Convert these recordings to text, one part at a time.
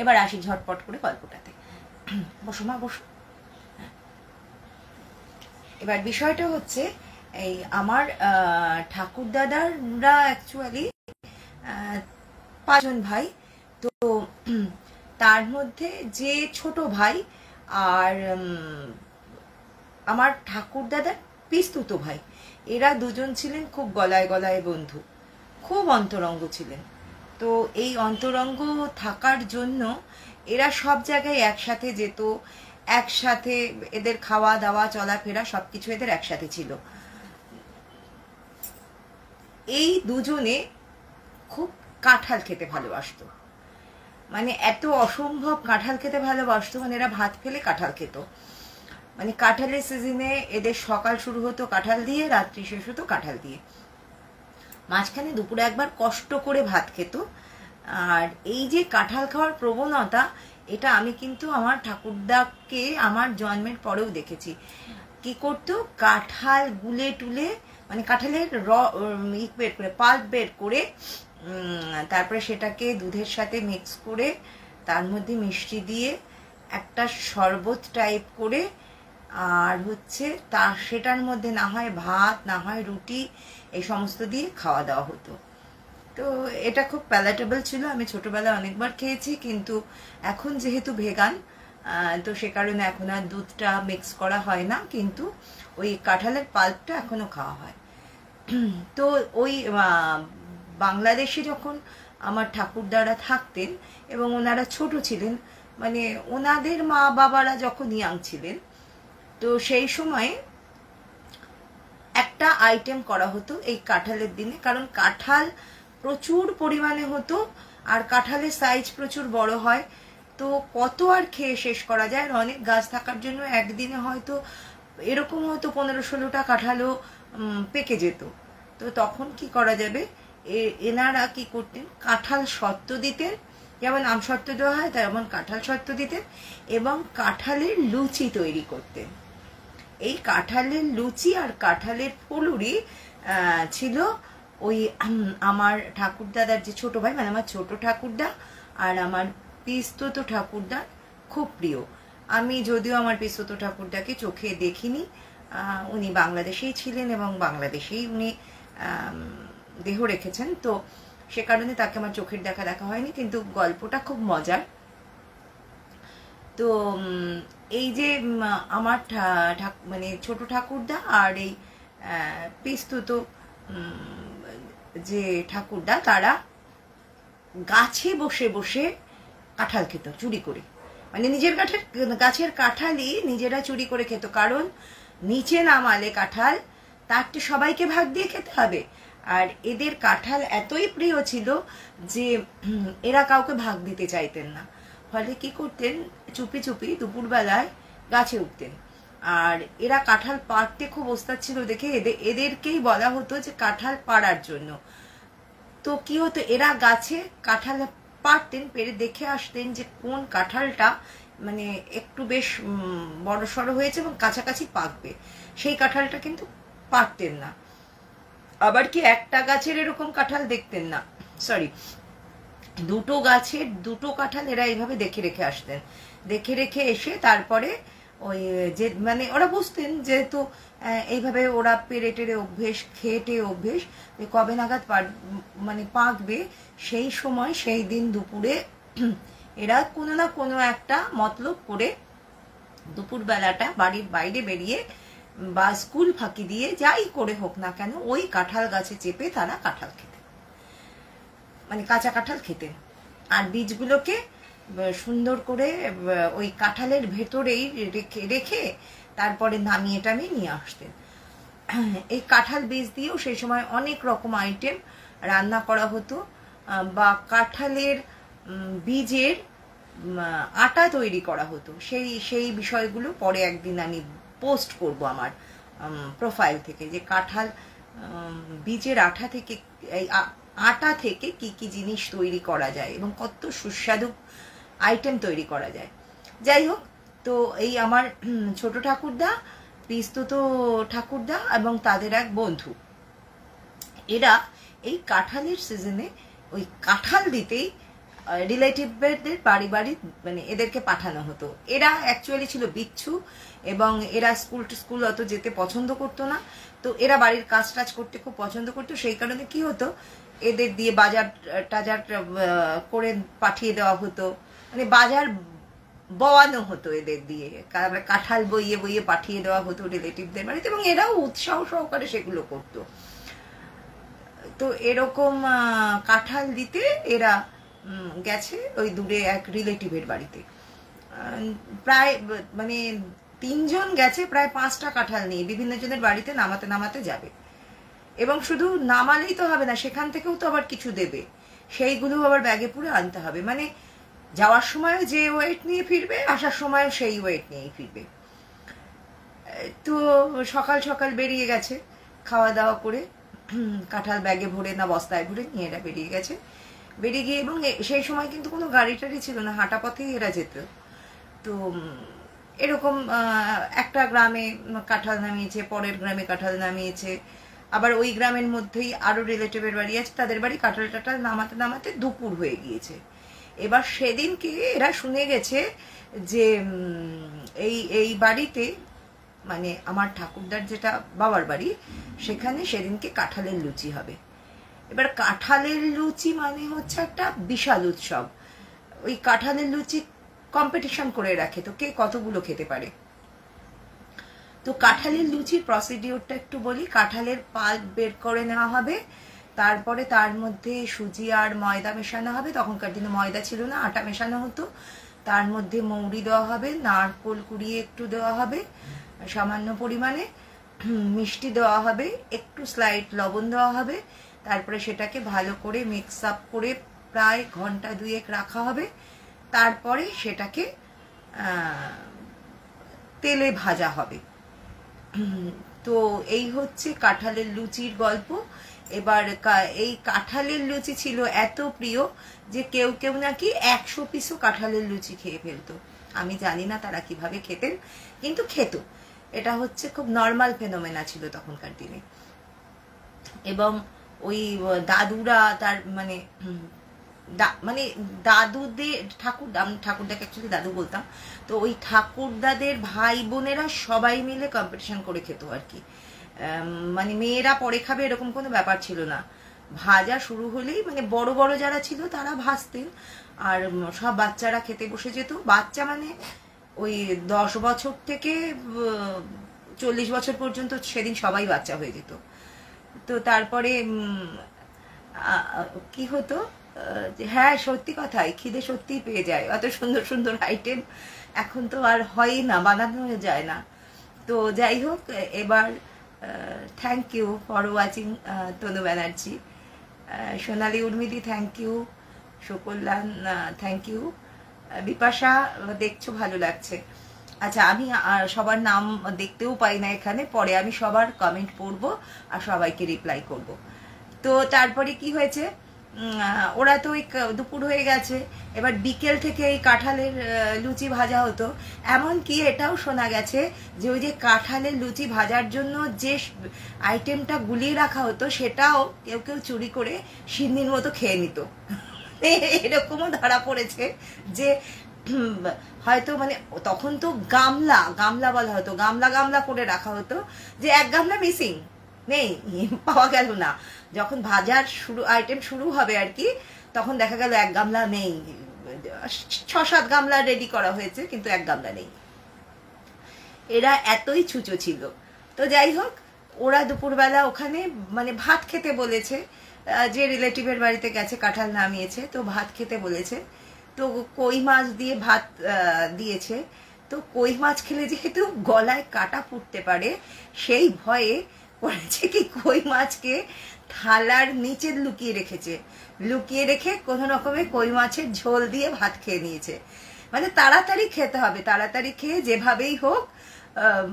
এবার আসি ঝটপট করে গল্পটাতে। বসো মা, বসো। এবার বিষয়টা হচ্ছে এই আমার ঠাকুরদাদারা অ্যাকচুয়ালি 5 জন ভাই। তো তার মধ্যে যে ছোট ভাই আর আমার ঠাকুরদাদার পিস্তুতো ভাই, এরা দুজন ছিলেন খুব গলায় গলায় বন্ধু, খুব অন্তরঙ্গ ছিলেন। তো এই অন্তরঙ্গ থাকার জন্য এরা সব জায়গায় একসাথে যেত, একসাথে এদের খাওয়া দাওয়া চলাফেরা সবকিছু এদের একসাথে ছিল। এই দুজনে খুব কাঁঠাল খেতে ভালোবাসতো, মানে এত অসম্ভব কাঁঠাল খেতে ভালোবাসতো, মানে এরা ভাত ফেলে কাঁঠাল খেত। মানে কাঁঠালের সিজনে এদের সকাল শুরু হতো কাঁঠাল দিয়ে, রাত্রি শেষ হতো কাঁঠাল দিয়ে, মাঝখানে দুপুরে একবার কষ্ট করে ভাত খেত। আর এই যে কাঁঠাল খাওয়ার প্রবণতা, এটা আমি কিন্তু আমার ঠাকুরদাকে আমার জন্মের পরেও দেখেছি। কি করতো, কাঁঠাল গুলে টুলে, মানে কাঁঠালের বের করে পাল্প বের করে তারপরে সেটাকে দুধের সাথে মিক্স করে তার মধ্যে মিষ্টি দিয়ে একটা শরবত টাইপ করে, আর হচ্ছে সেটার মধ্যে না হয় ভাত না হয় রুটি এই সমস্ত দিয়ে খাওয়া দাওয়া হতো। তো এটা খুব প্যালেটেবল ছিল, আমি ছোটবেলায় অনেকবার খেয়েছি। কিন্তু এখন যেহেতু ভেগান, তো সে কারণে এখন আর দুধটা মিক্স করা হয় না, কিন্তু ওই কাঁঠালের পাল্পটা এখনো খাওয়া হয়। তো ওই বাংলাদেশে যখন আমার ঠাকুরদারা থাকতেন এবং ওনারা ছোট ছিলেন, মানে ওনাদের মা বাবারা যখন ইয়াং ছিলেন, তো সেই সময় একটা আইটেম করা হতো এই কাঁঠালের দিনে, কারণ কাঁঠাল প্রচুর পরিমাণে হতো আর কাঁঠালের সাইজ প্রচুর বড় হয়। তো কত আর খেয়ে শেষ করা যায়, অনেক গাছ থাকার জন্য একদিনে হয়তো এরকম হয়তো 15-16টা কাঁঠালও পেকে যেত। তো তখন কি করা যাবে, এনারা কি করতেন, কাঁঠাল শর্ত দিতেন, যেমন আম শর্ত দেওয়া হয় তেমন কাঁঠাল শর্ত দিতেন, এবং কাঁঠালের লুচি তৈরি করতেন। এই কাঁঠালের লুচি আর কাঁঠালের ফুলুরি ছিল ওই আমার ঠাকুরদাদার যে ছোট ভাই, মানে আমার ছোট ঠাকুরদা আর আমার পিস্তুতো ঠাকুরদার খুব প্রিয়। আমি যদিও আমার পিস্তুতো ঠাকুরদাকে চোখে দেখিনি, উনি বাংলাদেশেই ছিলেন এবং বাংলাদেশেই উনি দেহ রেখেছেন, তো সে কারণে তাকে আমার চোখের দেখা হয়নি, কিন্তু গল্পটা খুব মজার। তো এই যে আমার মানে ছোট ঠাকুরদা আর এই পিস্তুতো যে ঠাকুরদা, তারা গাছে বসে বসে কাঁঠাল খেত চুরি করে, মানে নিজের গাছের কাঁঠালই নিজেরা চুরি করে খেত, কারণ নিচে নামালে কাঁঠাল তার তো সবাইকে ভাগ দিয়ে খেতে হবে। আর এদের কাঁঠাল এতই প্রিয় ছিল যে এরা কাউকে ভাগ দিতে চাইতেন না, ফলে কি করতেন, চুপি চুপি দুপুরবেলায় গাছে উঠতেন। আর এরা কাঁঠাল পাড়তে খুব ওস্তাদ ছিল দেখে এদেরকেই বলা হতো যে কাঁঠাল পাড়ার জন্য। তো কি হতো, এরা গাছে কাঁঠাল পাড়তেন, পেরে দেখে আসতেন যে কোন কাঁঠালটা মানে একটু বেশ বড় সড়ো হয়েছে এবং কাছাকাছি পাকবে, সেই কাঁঠালটা কিন্তু পারতেন না। আবার কি একটা গাছের এরকম কাঁঠাল দেখতেন না, সরি, দুটো গাছের দুটো কাঁঠাল এরা এইভাবে দেখে রেখে আসতেন। দেখে রেখে এসে তারপরে ওই যে মানে ওরা বুঝতেন যেহেতু এইভাবে ওরা পেরে টেরে অভ্যেস, খেটে অভ্যেস, কবে নাগাদ মানে পাকবে, সেই সময় সেই দিন দুপুরে এরা কোনো না কোনো একটা মতলব করে দুপুরবেলাটা বাড়ির বাইরে বেরিয়ে বা স্কুল ফাঁকি দিয়ে যাই করে হোক না কেন ওই কাঁঠাল গাছে চেপে তারা কাঁঠাল খেতেন, মানে কাঁচা কাঁঠাল খেতেন। আর বীজগুলোকে সুন্দর করে ওই কাঁঠালের ভেতরেই রেখে তারপরে নামিয়ে টামিয়ে নিয়ে আসতেন। এই কাঁঠাল বীজ দিয়েও সেই সময় অনেক রকম আইটেম রান্না করা হতো, বা কাঁঠালের বীজের আটা তৈরি করা হতো। সেই বিষয়গুলো পরে একদিন আমি পোস্ট করব আমার প্রোফাইল থেকে, যে কাঁঠাল বীজের আটা থেকে কি কি জিনিস তৈরি করা যায় এবং কত সুস্বাদু আইটেম তৈরি করা যায়। যাই হোক, তো এই আমার ছোট ঠাকুরদা, পিস্তুতো ঠাকুরদা এবং তাদের এক বন্ধু, এরা এই কাঁঠালের সিজনে ওই কাঁঠাল দিতেই রিলেটিভদের বাড়ি বাড়ি মানে এদেরকে পাঠানো হতো। এরা অ্যাকচুয়ালি ছিল বিচ্ছু এবং এরা স্কুল অত যেতে পছন্দ করতো না। তো এরা বাড়ির কাজ টাজ করতে খুব পছন্দ করতো। সেই কারণে কি হতো, এদের দিয়ে বাজার টাজার করে পাঠিয়ে দেওয়া হতো, মানে বাজার বওয়ানো হতো এদের দিয়ে, কাঁঠাল বইয়ে বইয়ে পাঠিয়ে দেওয়া হতো রিলেটিভদের বাড়িতে, এবং এরাও উৎসাহ সহকারে সেগুলো করতো। তো এরকম কাঁঠাল দিতে এরা গেছে ওই দূরে এক রিলেটিভের বাড়িতে। প্রায় মানে 3 জন গেছে, প্রায় 5টা কাঁঠাল নিয়ে বিভিন্ন জনের বাড়িতে নামাতে নামাতে যাবে। এবং শুধু নামালেই তো হবে না, সেখান থেকেও তো আবার কিছু দেবে, সেইগুলো আবার ব্যাগে পুরে আনতে হবে। মানে যাওয়ার সময়ও যে ওয়েট নিয়ে ফিরবে, আসার সময়ও সেই ওয়েট নিয়েই ফিরবে। তো সকাল সকাল বেরিয়ে গেছে খাওয়া দাওয়া করে, কাঁঠাল ব্যাগে ভরে না বস্তায় ভরে নিয়ে এরা বেরিয়ে গেছে। বেরিয়ে গিয়ে, এবং সেই সময় কিন্তু কোনো গাড়ি টাড়ি ছিল না, হাঁটা পথেই এরা যেত। তো এরকম একটা গ্রামে কাঁঠাল নামিয়েছে, পরের গ্রামে কাঁঠাল নামিয়েছে, আবার ওই গ্রামের মধ্যেই আরো রিলেটিভের বাড়ি আছে, তাদের বাড়ি কাঁঠাল টাঠাল নামাতে নামাতে দুপুর হয়ে গিয়েছে। এবার সেদিনকে এরা শুনে গেছে যে এই বাড়িতে, মানে আমার ঠাকুরদার যেটা বাবার বাড়ি, সেখানে সেদিনকে কাঁঠালের লুচি হবে। এবার কাঁঠালের লুচি মানে হচ্ছে একটা বিশাল উৎসব। ওই কাঁঠালের লুচি কম্পিটিশন করে রাখে, তো কে কতগুলো খেতে পারে। তো কাঁঠালের লুচির প্রসিডিওরটা একটু বলি। কাঁঠালের পাল্প বের করে নেওয়া হবে, তারপরে তার মধ্যে সুজি আর ময়দা মেশানো হবে। তখনকার দিনে ময়দা ছিল না, আটা মেশানো হতো। তার মধ্যে মৌরি দেওয়া হবে, নারকোল কুড়িয়ে একটু দেওয়া হবে সামান্য পরিমাণে, মিষ্টি দেওয়া হবে, একটু স্লাইড লবণ দেওয়া হবে। তারপরে সেটাকে ভালো করে মিক্স আপ করে প্রায় ঘন্টা 2 রাখা হবে। তারপরে সেটাকে তেলে ভাজা হবে। তো এই হচ্ছে কাঁঠালের লুচির গল্প। এবার এই কাঁঠালের লুচি ছিল এত প্রিয় যে কেউ কেউ নাকি 100 পিসও কাঁঠালের লুচি খেয়ে ফেলতো। আমি জানি না তারা কিভাবে খেতেন, কিন্তু খেত। এটা হচ্ছে খুব নর্মাল ফেনোমেনা ছিল তখনকার দিনে। এবং ওই দাদুরা তার মানে দাদুদের ঠাকুরদাকে অ্যাকচুয়ালি দাদু বলতাম, তো ওই ঠাকুরদাদের ভাই বোনেরা সবাই মিলে কম্পিটিশন করে খেত আর কি। মানে মেয়েরা পরে খাবে এরকম কোনো ব্যাপার ছিল না। ভাজা শুরু হলেই মানে বড় বড় যারা ছিল তারা ভাজতেন, আর সব বাচ্চারা খেতে বসে যেত। বাচ্চা মানে ওই 10 বছর থেকে 40 বছর পর্যন্ত সেদিন সবাই বাচ্চা হয়ে যেত। তো তারপরে কি হতো, হ্যাঁ সত্যি কথাই, খিদে সত্যিই পেয়ে যায়। অত সুন্দর সুন্দর আইটেম এখন তো আর হয়ই না, বানানো যায় না। তো যাই হোক, এবার thank you for watching Tanu Banerjee, Sonali উর্মিদি thank you, Sukalyan thank you, Bipasha দেখছো ভালো লাগছে। আচ্ছা, আমি সবার নাম দেখতেও পাই না এখানে, পরে আমি সবার কমেন্ট পড়বো আর সবাইকে রিপ্লাই করব। তো তারপরে কি হয়েছে, ওরা তো ওই দুপুর হয়ে গেছে, এবার বিকেল থেকে এই কাঁঠালের লুচি ভাজা হতো। এমনকি এটাও শোনা গেছে যে ওই যে কাঁঠালের লুচি ভাজার জন্য যে আইটেমটা গুলিয়ে রাখা হতো, সেটাও কেউ কেউ চুরি করে সিন্নির মতো খেয়ে নিত। এরকমও ধরা পড়েছে যে হয়তো মানে তখন তো গামলা গামলা বলা হতো, গামলা গামলা করে রাখা হতো, যে 1 গামলা মিসিং নেই, পাওয়া গেল না। যখন ভাজার আইটেম শুরু হবে আর কি, তখন দেখা গেল 1 গামলা নেই। 6-7 গামলা রেডি করা হয়েছে, কিন্তু 1 গামলা নেই। এরা এতই ছুঁচো ছিল। তো যাই হোক, ওরা দুপুরবেলা ওখানে মানে ভাত খেতে বলেছে, যে রিলেটিভের বাড়িতে গেছে কাঁঠাল নামিয়েছে, তো ভাত খেতে বলেছে। তো কই মাছ দিয়ে ভাত দিয়েছে। তো কই মাছ খেলে যেহেতু গলায় কাটা ফুটতে পারে, সেই ভয়ে করেছে কি, কই মাছকে থালার নিচে লুকিয়ে রেখেছে, লুকিয়ে রেখে কোনো রকমে কই মাছের ঝোল দিয়ে ভাত খেয়ে নিয়েছে। মানে তাড়াতাড়ি খেতে হবে, তাড়াতাড়ি খেয়ে যেভাবেই হোক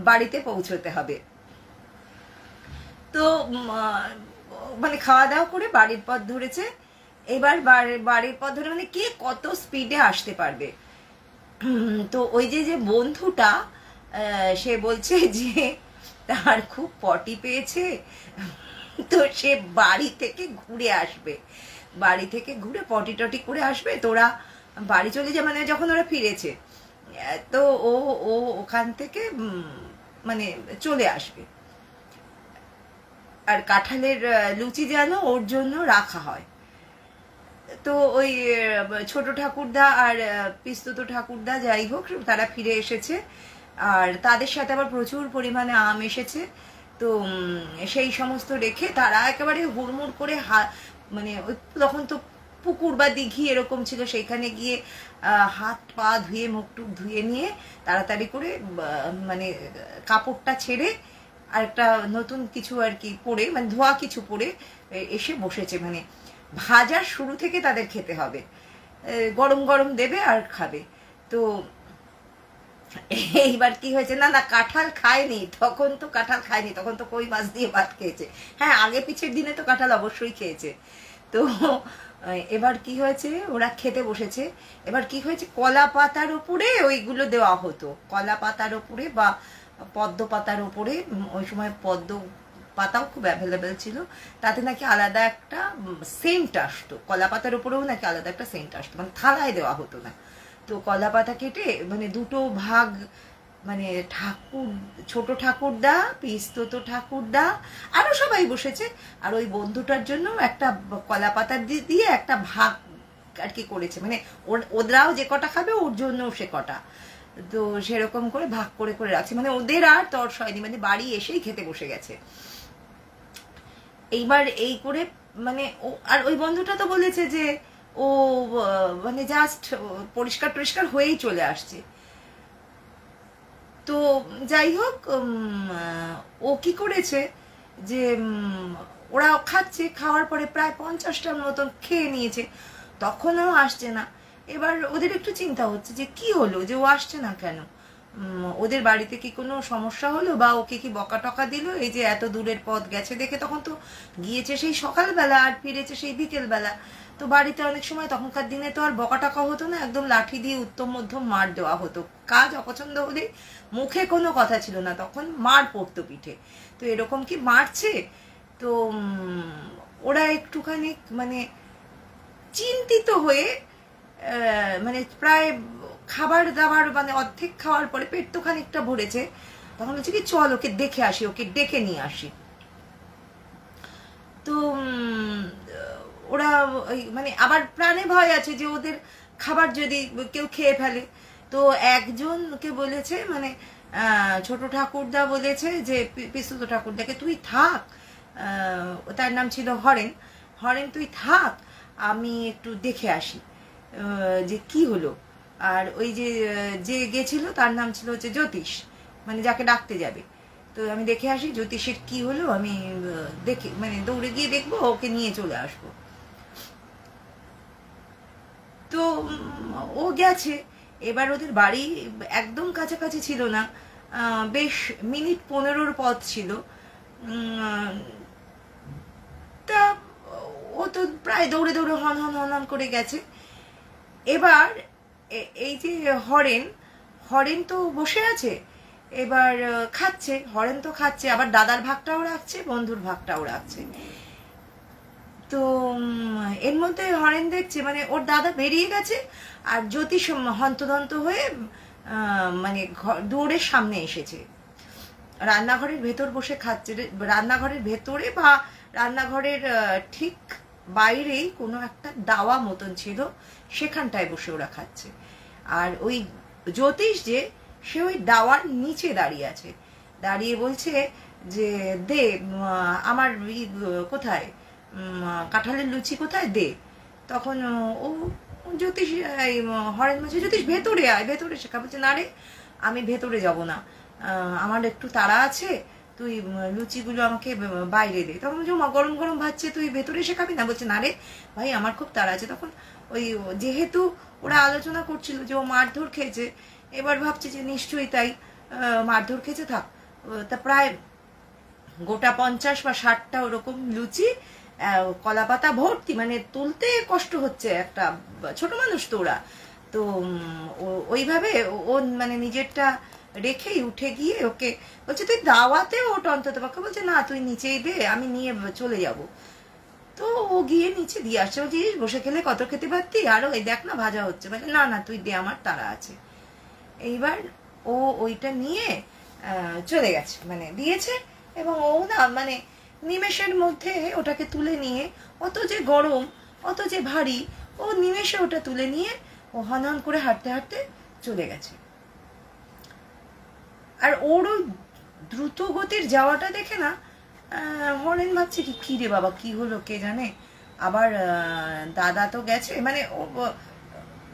বাড়িতে পৌঁছতে হবে। তো মানে খাওয়া দাওয়া করে বাড়ির পথ ধরেছে। এবার বাড়ির পথ ধরে মানে কে কত স্পিডে আসতে পারবে। তো ওই যে বন্ধুটা, সে বলছে যে তার খুব পটি পেয়েছে, তো সে বাড়ি থেকে ঘুরে আসবে। বাড়ি থেকে ঘুরে পটি টটি করে আসবে, তোরা বাড়ি চলে যা, মানে যখন ওরা ফিরেছে তো ও ও ওখান থেকে মানে চলে আসবে। আর কাঁঠালের লুচি যেন ওর জন্য রাখা হয়। তো ওই ছোট ঠাকুরদা আর পিস্তুত ঠাকুরদা যাই হোক তারা ফিরে এসেছে, আর তাদের সাথে আবার প্রচুর পরিমাণে আম এসেছে। তো সেই সমস্ত রেখে তারা একেবারে হুড়মুড় করে মানে তখন তো পুকুর বা দিঘি এরকম ছিল, সেইখানে গিয়ে হাত পা ধুয়ে মুখ টুক ধুয়ে নিয়ে তাড়াতাড়ি করে মানে কাপড়টা ছেড়ে আর একটা নতুন কিছু আর কি পরে, মানে ধোয়া কিছু পরে এসে বসেছে। মানে ভাজার শুরু থেকে তাদের খেতে হবে, গরম গরম দেবে আর খাবে। তো এইবার কি হয়েছে, না না কাঁঠাল খায়নি, তখন তো কাঁঠাল খায়নি, তখন তো কই মাছ দিয়ে ভাত খেয়েছে। হ্যাঁ, আগে পিছের দিনে তো কাঁঠাল অবশ্যই খেয়েছে। তো এবার কি হয়েছে, ওরা খেতে বসেছে। এবার কি হয়েছে, কলা পাতার উপরে ওইগুলো দেওয়া হতো, কলা পাতার উপরে বা পদ্ম পাতার উপরে। ওই সময় পদ্ম পাতাও খুব অ্যাভেলেবেল ছিল, তাতে নাকি আলাদা একটা সেন্ট আসতো, কলা পাতার উপরেও নাকি আলাদা একটা সেন্ট আসতো, মানে থালায় দেওয়া হতো না। তো কলা পাতা কেটে মানে দুটো ভাগ, মানে ঠাকুর, ছোট ঠাকুরদা, পিস্তুত ঠাকুরদা আরো সবাই বসেছে, আর ওই বন্ধুটার জন্য একটা কলা পাতা দিয়ে একটা ভাগ আর কি করেছে, মানে ওরাও যে কটা খাবে ওর জন্য সে কটা। তো সেরকম করে ভাগ করে করে রাখছে, মানে ওদের আর তর্স হয়নি, মানে বাড়ি এসেই খেতে বসে গেছে। এইবার এই করে মানে আর ওই বন্ধুটা তো বলেছে যে ও মানে জাস্ট পরিষ্কার টরিষ্কার হয়েই চলে আসছে। তো যাই হোক, ও কি করেছে যে ওরা খাচ্ছে, খাওয়ার পরে প্রায় 50টার মতন খেয়ে নিয়েছে, তখনও আসছে না। এবার ওদের একটু চিন্তা হচ্ছে যে কি হলো, যে ও আসছে না কেন, ওদের বাড়িতে কি কোনো সমস্যা হলো, বা ওকে কি বকা টকা দিল, এই যে এত দূরের পথ গেছে দেখে। তখন তো গিয়েছে সেই সকালবেলা আর ফিরেছে সেই বিকেলবেলা। তো বাড়িতে অনেক সময় তখনকার দিনে তো আর বকা টকা হতো না, একদম লাঠি দিয়ে উত্তম মধ্যম মার দেওয়া হতো। কাজ অপছন্দ হলে মুখে কোনো কথা ছিল না, তখন মার পড়তো পিঠে। তো এরকম কি মারছে, তো ওরা একটুখানি মানে চিন্তিত হয়ে মানে প্রায় খাবার দাবার মানে অর্ধেক খাওয়ার পরে পেট তো খানিকটা ভরেছে, তখন বলছে কি চল ওকে দেখে আসি, ওকে ডেকে নিয়ে আসি। তো ওরা মানে আবার প্রাণে ভয় আছে যে ওদের খাবার যদি কেউ খেয়ে ফেলে। তো একজনকে বলেছে, মানে ছোট ঠাকুরদা বলেছে যে পিস্তুত ঠাকুরদাকে, তুই থাক, তার নাম ছিল হরেন, হরেন তুই থাক, আমি একটু দেখে আসি যে কি হলো। আর ওই যে যে গেছিল তার নাম ছিল হচ্ছে জ্যোতিষ, মানে যাকে ডাকতে যাবে। তো আমি দেখে আসি জ্যোতিষের কি হলো, আমি দেখে মানে দৌড়ে গিয়ে দেখবো, ওকে নিয়ে চলে আসবো। তো ও গেছে। এবার ওদের বাড়ি একদম কাছাকাছি ছিল না, বেশ মিনিট 15-র পথ ছিল। তা ও তো প্রায় দৌড়ে দৌড়ে হন হন হন হন করে গেছে। এবার এই যে হরেন, হরেন তো বসে আছে, এবার খাচ্ছে, হরেন তো খাচ্ছে, আবার দাদার ভাগটাও রাখছে, বন্ধুর ভাগটাও রাখছে। তো এর মধ্যে হরেন দেখছে মানে ওর দাদা বেরিয়ে গেছে, আর জ্যোতিষ হন্তদন্ত হয়ে মানে দৌড়ের সামনে এসেছে, রান্নাঘরের ভেতর বসে খাচ্ছে। রান্নাঘরের ভেতরে বা রান্নাঘরের ঠিক বাইরেই কোনো একটা দাওয়া মতন ছিল, সেখানটায় বসে ওরা খাচ্ছে। আর ওই জ্যোতিষ যে, সে ওই দাওয়ার নিচে দাঁড়িয়ে আছে, দাঁড়িয়ে বলছে যে দে আমার কোথায়, কাঁঠালের লুচি কোথায় দে। তখন ও জ্যোতিষ হরেন বলছে জ্যোতিষ ভেতরে আয়, ভেতরে শেখা। বলছে না রে, আমি ভেতরে যাব না, আমার একটু তাড়া আছে, তুই লুচিগুলো আমাকে বাইরে দে। তখন বলছে মা গরম গরম ভাজছে, তুই ভেতরে এসে খাবি না। বলছে না রে ভাই, আমার খুব তাড়া আছে। তখন ওই যেহেতু ওরা আলোচনা করছিল যে ও মারধর খেয়েছে, এবার ভাবছে যে নিশ্চয়ই তাই মারধর খেয়েছে, থাক। তা প্রায় গোটা 50 বা 60টা ওরকম লুচি, কলা পাতা ভর্তি, মানে তুলতে কষ্ট হচ্ছে, একটা ছোট মানুষ তো ওরা। তো ওইভাবে ও মানে নিজেরটা রেখেই উঠে গিয়ে ওকে বলছে তুই দাওয়াতে ওঠ অন্তত পক্ষে। বলছে না তুই নিচেই দে, আমি নিয়ে চলে যাব। তো ও গিয়ে নিচে দিয়ে আসছে, ও জিনিস বসে খেলে কত খেতে পারতি, আরো এই দেখ না ভাজা হচ্ছে, বলে না না তুই দে, আমার তাড়া আছে। এইবার ও ওইটা নিয়ে চলে গেছে, মানে দিয়েছে, এবং ও না মানে নিমেষের মধ্যে ওটাকে তুলে নিয়ে, অত যে গরম, অত যে ভারী, ও নিমেষে ওটা তুলে নিয়ে ও হনহন করে হাঁটতে হাঁটতে চলে গেছে। আর ওর ওই দ্রুত গতির যাওয়াটা দেখে না হরেন ভাবছে কি রে বাবা, কি হলো কে জানে। আবার দাদা তো গেছে, মানে ও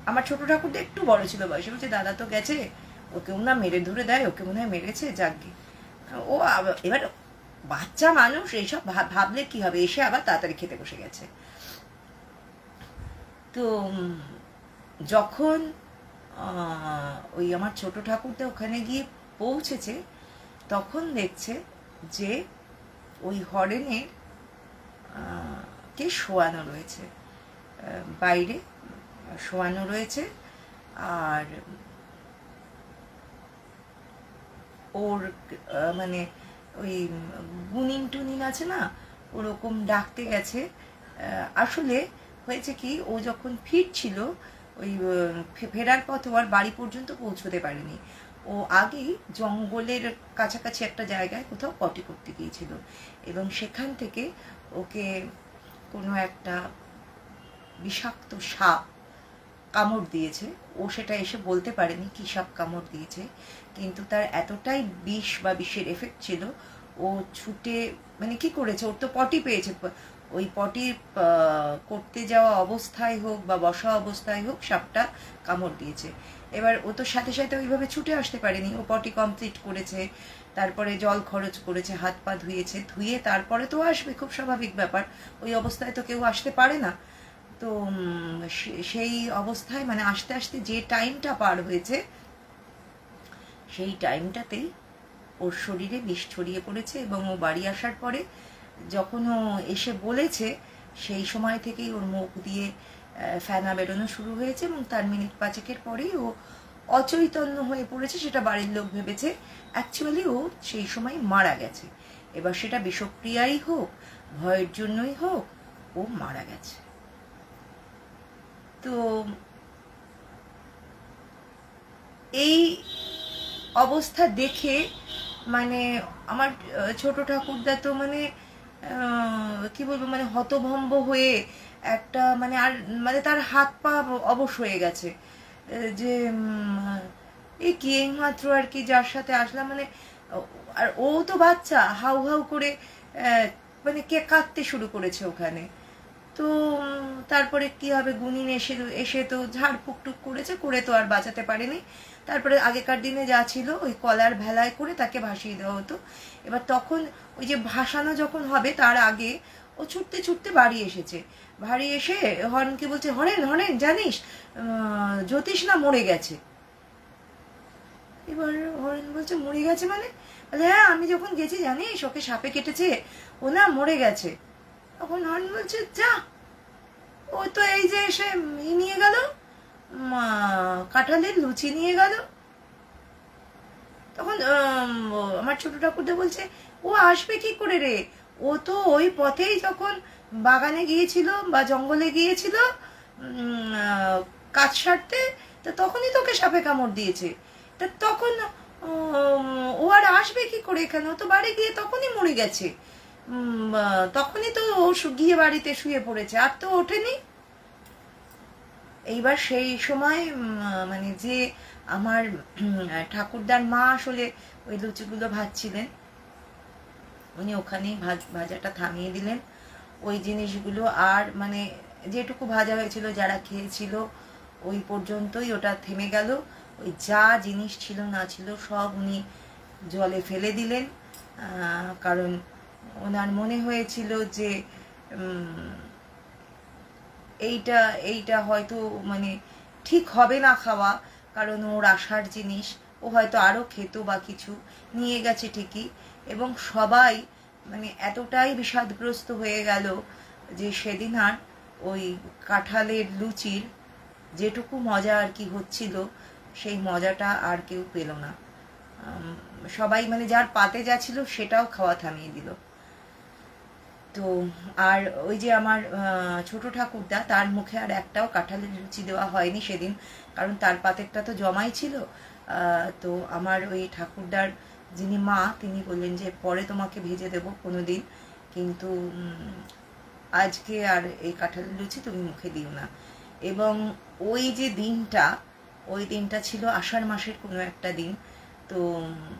আমার ছোট ঠাকুরটা একটু বড় ছিল বয়সে, বলছে দাদা তো গেছে, ওকেও না মেরে ধরে দেয়, ওকে মনে হয় মেরেছে, যাকগে। ও এবার বাচ্চা মানুষ এইসব ভাবলে কি হবে, এসে আবার তাড়াতাড়ি খেতে বসে গেছে। তো যখন ওই আমার ছোট ঠাকুরটা ওখানে গিয়ে পৌঁছেছে, তখন দেখছে যে ওই হরেনের কে শোয়ানো রয়েছে, বাইরে শোয়ানো রয়েছে। আর ওর মানে ওই গুনিন টুনিন আছে না, ওরকম ডাকতে গেছে। আসলে হয়েছে কি, ও যখন ফিরছিল ওই ফেরার পথে ওর বাড়ি পর্যন্ত পৌঁছতে পারেনি, ও আগেই জঙ্গলের কাছাকাছি একটা জায়গায় কোথাও পটি করতে গিয়েছিল, এবং সেখান থেকে ওকে কোনো একটা বিষাক্ত সাপ কামড় দিয়েছে। ও সেটা এসে বলতে পারেনি কি সাপ কামড় দিয়েছে, কিন্তু তার এতটাই বিষ বা বিষের এফেক্ট ছিল, ও ছুটে মানে কি করেছে, ওর তো পটি পেয়েছে, ওই পটি করতে যাওয়া অবস্থায় হোক বা বসা অবস্থায় হোক সাপটা কামড় দিয়েছে। এবার ও তো সাথে সাথে ওইভাবে ছুটে আসতে পারেনি, ও পটি কমপ্লিট করেছে, তারপরে জল খরচ করেছে, হাত পা ধুয়েছে, ধুয়ে তারপরে তো আসবে, খুব স্বাভাবিক ব্যাপার, ওই অবস্থায় তো কেউ আসতে পারে না। তো সেই অবস্থায় মানে আস্তে আস্তে যে টাইমটা পার হয়েছে, সেই টাইমটাতেই ওর শরীরে বিষ ছড়িয়ে পড়েছে, এবং ও বাড়ি আসার পরে যখন ও এসে বলেছে, সেই সময় থেকেই ওর মুখ দিয়ে ফেনা বেরোনো শুরু হয়েছে, এবং তার মিনিট পাঁচেকের পরেই ও অচৈতন্য হয়ে পড়েছে। সেটা বাড়ির লোক ভেবেছে, অ্যাকচুয়ালি ও সেই সময় মারা গেছে। এবার সেটা বিষক্রিয়াই হোক, ভয়ের জন্যই হোক, ও মারা গেছে। তো এই অবস্থা দেখে মানে আমার ছোট ঠাকুরদা তো মানে কি বলবো, মানে হতভম্ব হয়ে একটা মানে আর মানে তার হাত পা অবশ হয়ে গেছে, যে এই কি এইমাত্র আর কি যার সাথে আসলাম, মানে আর ও তো বাচ্চা, হাউ হাউ করে মানে কে কাঁদতে শুরু করেছে ওখানে। তো তারপরে কি হবে, গুনিন এসে এসে তো ঝাড় ফুকটুক করেছে, করে তো আর বাঁচাতে পারেনি। তারপরে আগেকার দিনে যা ছিল, ওই কলার ভেলায় করে তাকে ভাসিয়ে দেওয়া হতো। এবার তখন ওই যে ভাসানো যখন হবে তার আগে ও ছুটতে ছুটতে বাড়ি এসেছে, বাড়ি এসে হরেনকে বলছে, হরেন হরেন জানিস জ্যোতিষ না মরে গেছে। এবার হরেন বলছে মরে গেছে মানে, বলে হ্যাঁ আমি যখন গেছি জানিস ওকে সাপে কেটেছে, ও না মরে গেছে। তখন হরেন বলছে যা, ও তো এই যে এসে নিয়ে গেল, কাঁঠালের লুচি নিয়ে গেল। তখন আমার ছোট ঠাকুরদা বলছে ও আসবে কি করে রে, ও তো ওই পথেই যখন বাগানে গিয়েছিল বা জঙ্গলে গিয়েছিল কাজ সারতে, তা তখনই তোকে সাপে কামড় দিয়েছে, তা তখন ও আর আসবে কি করে এখানে, ও তো বাড়ি গিয়ে তখনই মরে গেছে, তখনই তো ও গিয়ে বাড়িতে শুয়ে পড়েছে, আর তো ওঠেনি। এইবার সেই সময় মানে যে আমার ঠাকুরদার মা আসলে ওই লুচিগুলো ভাজছিলেন, উনি ওখানেই ভাজাটা থামিয়ে দিলেন। ওই জিনিসগুলো আর মানে যেটুকু ভাজা হয়েছিল যারা খেয়েছিল ওই পর্যন্তই ওটা থেমে গেল। ওই যা জিনিস ছিল না ছিল সব উনি জলে ফেলে দিলেন, কারণ ওনার মনে হয়েছিল যে এইটা হয়তো মানে ঠিক হবে না খাওয়া, কারণ ওর আশার জিনিস, ও হয়তো আরও খেত বা কিছু নিয়ে গেছে ঠিকই, এবং সবাই মানে এতটাই বিষাদগ্রস্ত হয়ে গেল যে সেদিন আর ওই কাঁঠালের লুচির যেটুকু মজা আর কি হচ্ছিল সেই মজাটা আর কেউ পেল না। সবাই মানে যার পাতে যা ছিল সেটাও খাওয়া থামিয়ে দিল। তো আর ওই যে আমার ছোট ঠাকুরদা, তার মুখে আর একটাও কাঁঠালের লুচি দেওয়া হয়নি সেদিন, কারণ তার পাতেরটা তো জমাই ছিল। তো আমার ওই ঠাকুরদার যিনি মা, তিনি বললেন যে পরে তোমাকে ভেজে দেবো কোনো দিন, কিন্তু আজকে আর এই কাঁঠালের লুচি তুমি মুখে দিও না। এবং ওই যে দিনটা, ওই দিনটা ছিল আষাঢ় মাসের কোনো একটা দিন, তো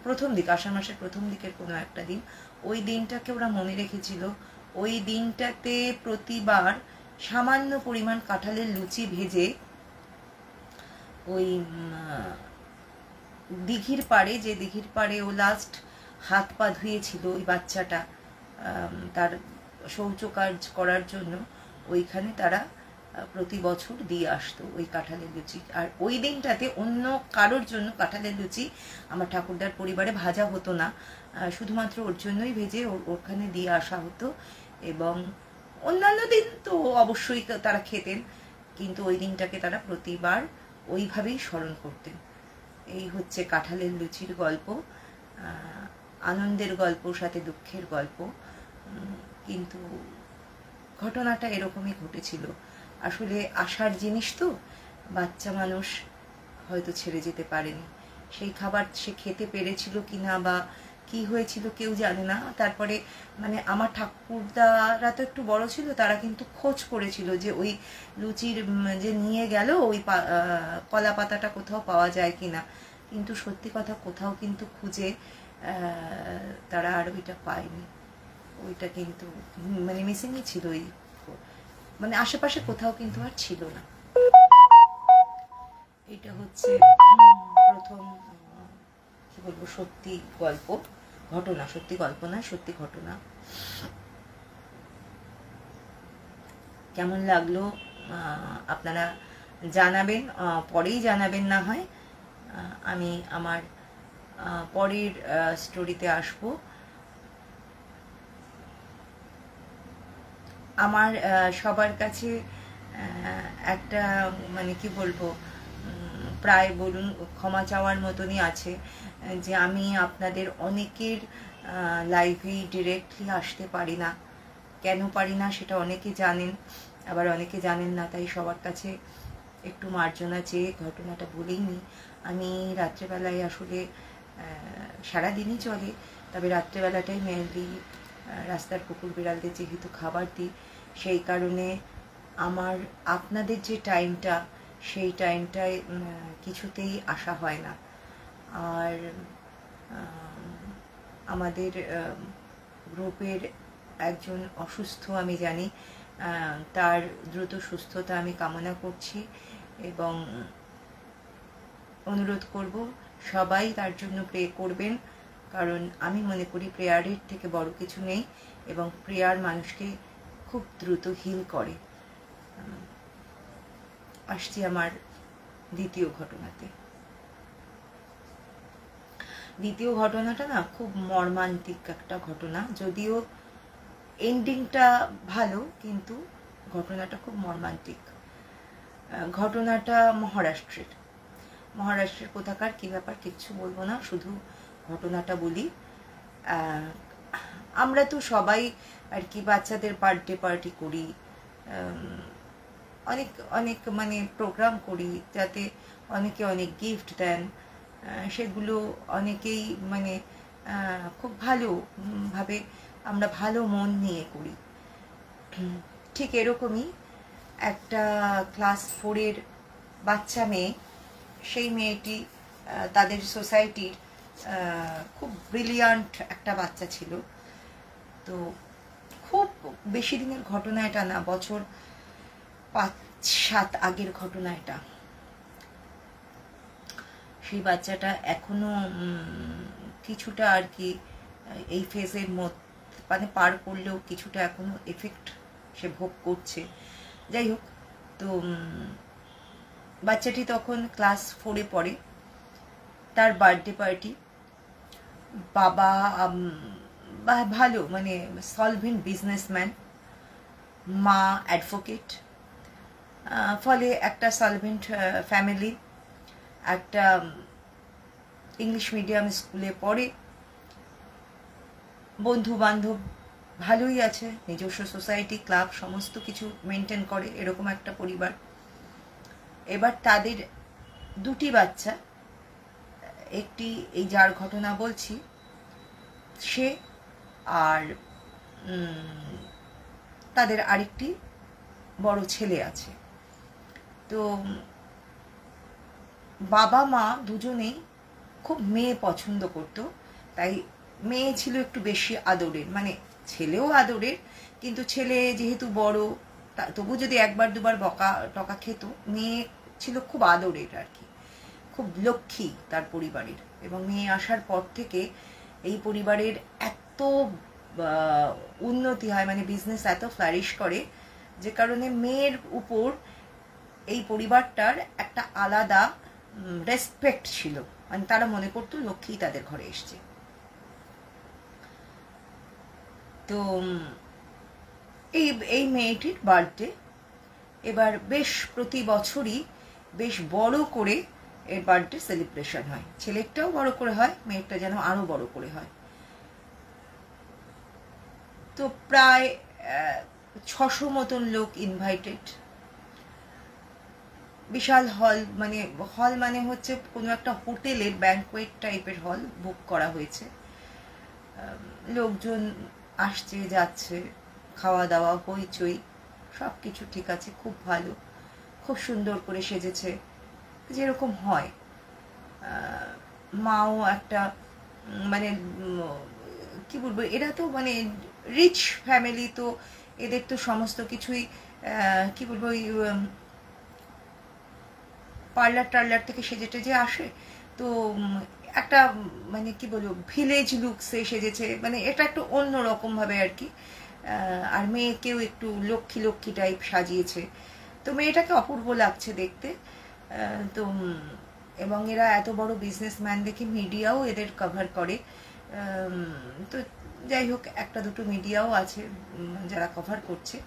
প্রথম দিক, আষাঢ় মাসের প্রথম দিকের কোনো একটা দিন, ওই দিনটাকে ওরা মনে রেখেছিল। ওই দিনটাতে প্রতিবার সামান্য পরিমাণ কাঁঠালের লুচি ভেজে ওই দিঘির পাড়ে, যে দিঘির পাড়ে ও লাস্ট হাত পা ধুয়েছিল ওই বাচ্চাটা তার শৌচকার্য করার জন্য, ওইখানে তারা প্রতি বছর দিয়ে আসতো ওই কাঁঠালের লুচি। আর ওই দিনটাতে অন্য কারোর জন্য কাঁঠালের লুচি আমার ঠাকুরদার পরিবারে ভাজা হতো না, শুধুমাত্র ওর জন্যই ভেজে ওখানে দিয়ে আসা হতো। এবং অন্যান্য দিন তো অবশ্যই তারা খেতেন, কিন্তু ওই দিনটাকে তারা প্রতিবার ওইভাবেই স্মরণ করতেন। এই হচ্ছে কাঁঠালের লুচির গল্প, আনন্দের গল্প, সাথে দুঃখের গল্প। কিন্তু ঘটনাটা এরকমই ঘটেছিল। আসলে আশার জিনিস তো, বাচ্চা মানুষ হয়তো ছেড়ে যেতে পারেনি। সেই খাবার সে খেতে পেরেছিল কিনা বা কি হয়েছিল কেউ জানে না। তারপরে মানে আমার ঠাকুরদারা তো একটু বড় ছিল, তারা কিন্তু খোঁজ করেছিল যে ওই লুচির যে নিয়ে গেল ওই কলা পাতাটা কোথাও পাওয়া যায় কিনা, কিন্তু সত্যি কথা কোথাও কিন্তু খুঁজে তারা আর ওইটা পায়নি। ওইটা কিন্তু মানে মিসিংই ছিল, ওই মানে আশেপাশে কোথাও কিন্তু আর ছিল না। এটা হচ্ছে প্রথম কি বলবো, সত্যি গল্প, ঘটনা, সত্যি গল্প না, সত্যি ঘটনা। কেমন লাগলো আপনারা জানাবেন, পরেই জানাবেন না হয়। আমি আমার পরের স্টোরিতে আসব। আমার সবার কাছে একটা মানে কি বলবো, প্রায় বলুন ক্ষমা চাওয়ার মতনই আছে যে আমি আপনাদের অনেকের লাইভেই ডিরেক্টলি আসতে পারি না। কেন পারি না সেটা অনেকে জানেন, আবার অনেকে জানেন না, তাই সবার কাছে একটু মার্জনা চেয়ে ঘটনাটা বলেই নি। আমি রাত্রেবেলায় আসলে সারাদিনই চলে, তবে রাত্রেবেলাটাই মেনলি রাস্তার কুকুর বিড়ালদের যেহেতু খাবার দিই, সেই কারণে আমার আপনাদের যে টাইমটা, সেই টাইমটায় কিছুতেই আসা হয় না। আর আমাদের গ্রুপের একজন অসুস্থ, আমি জানি, তার দ্রুত সুস্থতা আমি কামনা করছি এবং অনুরোধ করব সবাই তার জন্য প্রে করবেন, কারণ আমি মনে করি প্রেয়ারের থেকে বড় কিছু নেই এবং প্রেয়ার মানুষকে খুব দ্রুত হিল করে। আসছি আমার দ্বিতীয় ঘটনাতে। দ্বিতীয় ঘটনাটা না খুব মর্মান্তিক একটা ঘটনা, যদিও এন্ডিংটা ভালো, কিন্তু ঘটনাটা খুব মর্মান্তিক। ঘটনাটা মহারাষ্ট্রের কোথাকার কী ব্যাপার কিচ্ছু বলবো না, শুধু ঘটনাটা বলি। আমরা তো সবাই আর কি বাচ্চাদের বার্থডে পার্টি করি, অনেক অনেক মানে প্রোগ্রাম করি, যাতে অনেকে অনেক গিফট দেন, সেগুলো অনেকেই মানে খুব ভালোভাবে আমরা ভালো মন নিয়ে করি। ঠিক এরকমই একটা ক্লাস 4-এর বাচ্চা মেয়ে, সেই মেয়েটি তাদের সোসাইটির খুব ব্রিলিয়ান্ট একটা বাচ্চা ছিল। তো খুব বেশি দিনের ঘটনা এটা না, বছর 5-7 আগের ঘটনা এটা। সেই বাচ্চাটা এখনো কিছুটা আর কি এই ফেজের মধ্যে মানে পার করলেও কিছুটা এখনো এফেক্ট সে ভোগ করছে। যাই হোক, তো বাচ্চাটি তখন ক্লাস 4-এ পড়ে, তার বার্থডে পার্টি। বাবা ভালো মানে সলভেন্ট বিজনেসম্যান, মা অ্যাডভোকেট, ফলে একটা সলভেন্ট ফ্যামিলি, একটা ইংলিশ মিডিয়াম স্কুলে পড়ে, বন্ধু বান্ধব ভালোই আছে, নিজস্ব সোসাইটি, ক্লাব সমস্ত কিছু মেনটেন করে, এরকম একটা পরিবার। এবার তাদের দুটি বাচ্চা, একটি এই যার ঘটনা বলছি সে, আর তাদের আরেকটি বড় ছেলে আছে। তো বাবা মা দুজনেই খুব মেয়ে পছন্দ করতো, তাই মেয়ে ছিল একটু বেশি আদরের, মানে ছেলেও আদরের, কিন্তু ছেলে যেহেতু বড় তবু যদি একবার দুবার বকা টকা খেত, মেয়ে ছিল খুব আদরের আর কি, খুব লক্ষ্মী তার পরিবারের। এবং মেয়ে আসার পর থেকে এই পরিবারের এত উন্নতি হয়, মানে বিজনেস এত ফ্লারিশ করে, যে কারণে মেয়ের উপর এই পরিবারটার একটা আলাদা রেসপেক্ট ছিল, মানে তারা মনে করতো লক্ষ্মী তাদের ঘরে এসছে। তো এই মেয়েটির বার্থডে এবার বেশ প্রতি বছরই বেশ বড় করে এর বার্থডে সেলিব্রেশন হয়, ছেলেরটাও বড় করে হয়, মেয়েরটা যেন আরো বড় করে হয়। তো প্রায় 600 মতন লোক ইনভাইটেড, বিশাল হল, মানে হচ্ছে কোনো একটা হোটেলের ব্যাংকোয়েট টাইপের হল বুক করা হয়েছে, লোকজন আসছে যাচ্ছে, খাওয়া দাওয়া হইচই সব কিছু ঠিক আছে, খুব ভালো, খুব সুন্দর করে সেজেছে যেরকম হয়। মাও একটা মানে কি বলবো, এরা তো মানে রিচ ফ্যামিলি, তো এদের তো সমস্ত কিছুই কি বলবো, পার্লার টার্লার থেকে সেজে টেজে আসে, তো একটা মানে কি বলবো ভিলেজ লুকসে সেজেছে, মানে এটা একটু অন্যরকম ভাবে আর কি। আর মেয়েকেও একটু লক্ষ্মী লক্ষ্মী টাইপ সাজিয়েছে, তো মেয়েটাকে অপূর্ব লাগছে দেখতে। তো এবং এরা এত বড় বিজনেসম্যান দেখে মিডিয়াও এদের কভার করে, তো যাই হোক একটা দুটো মিডিয়াও আছে যারা কভার করছে।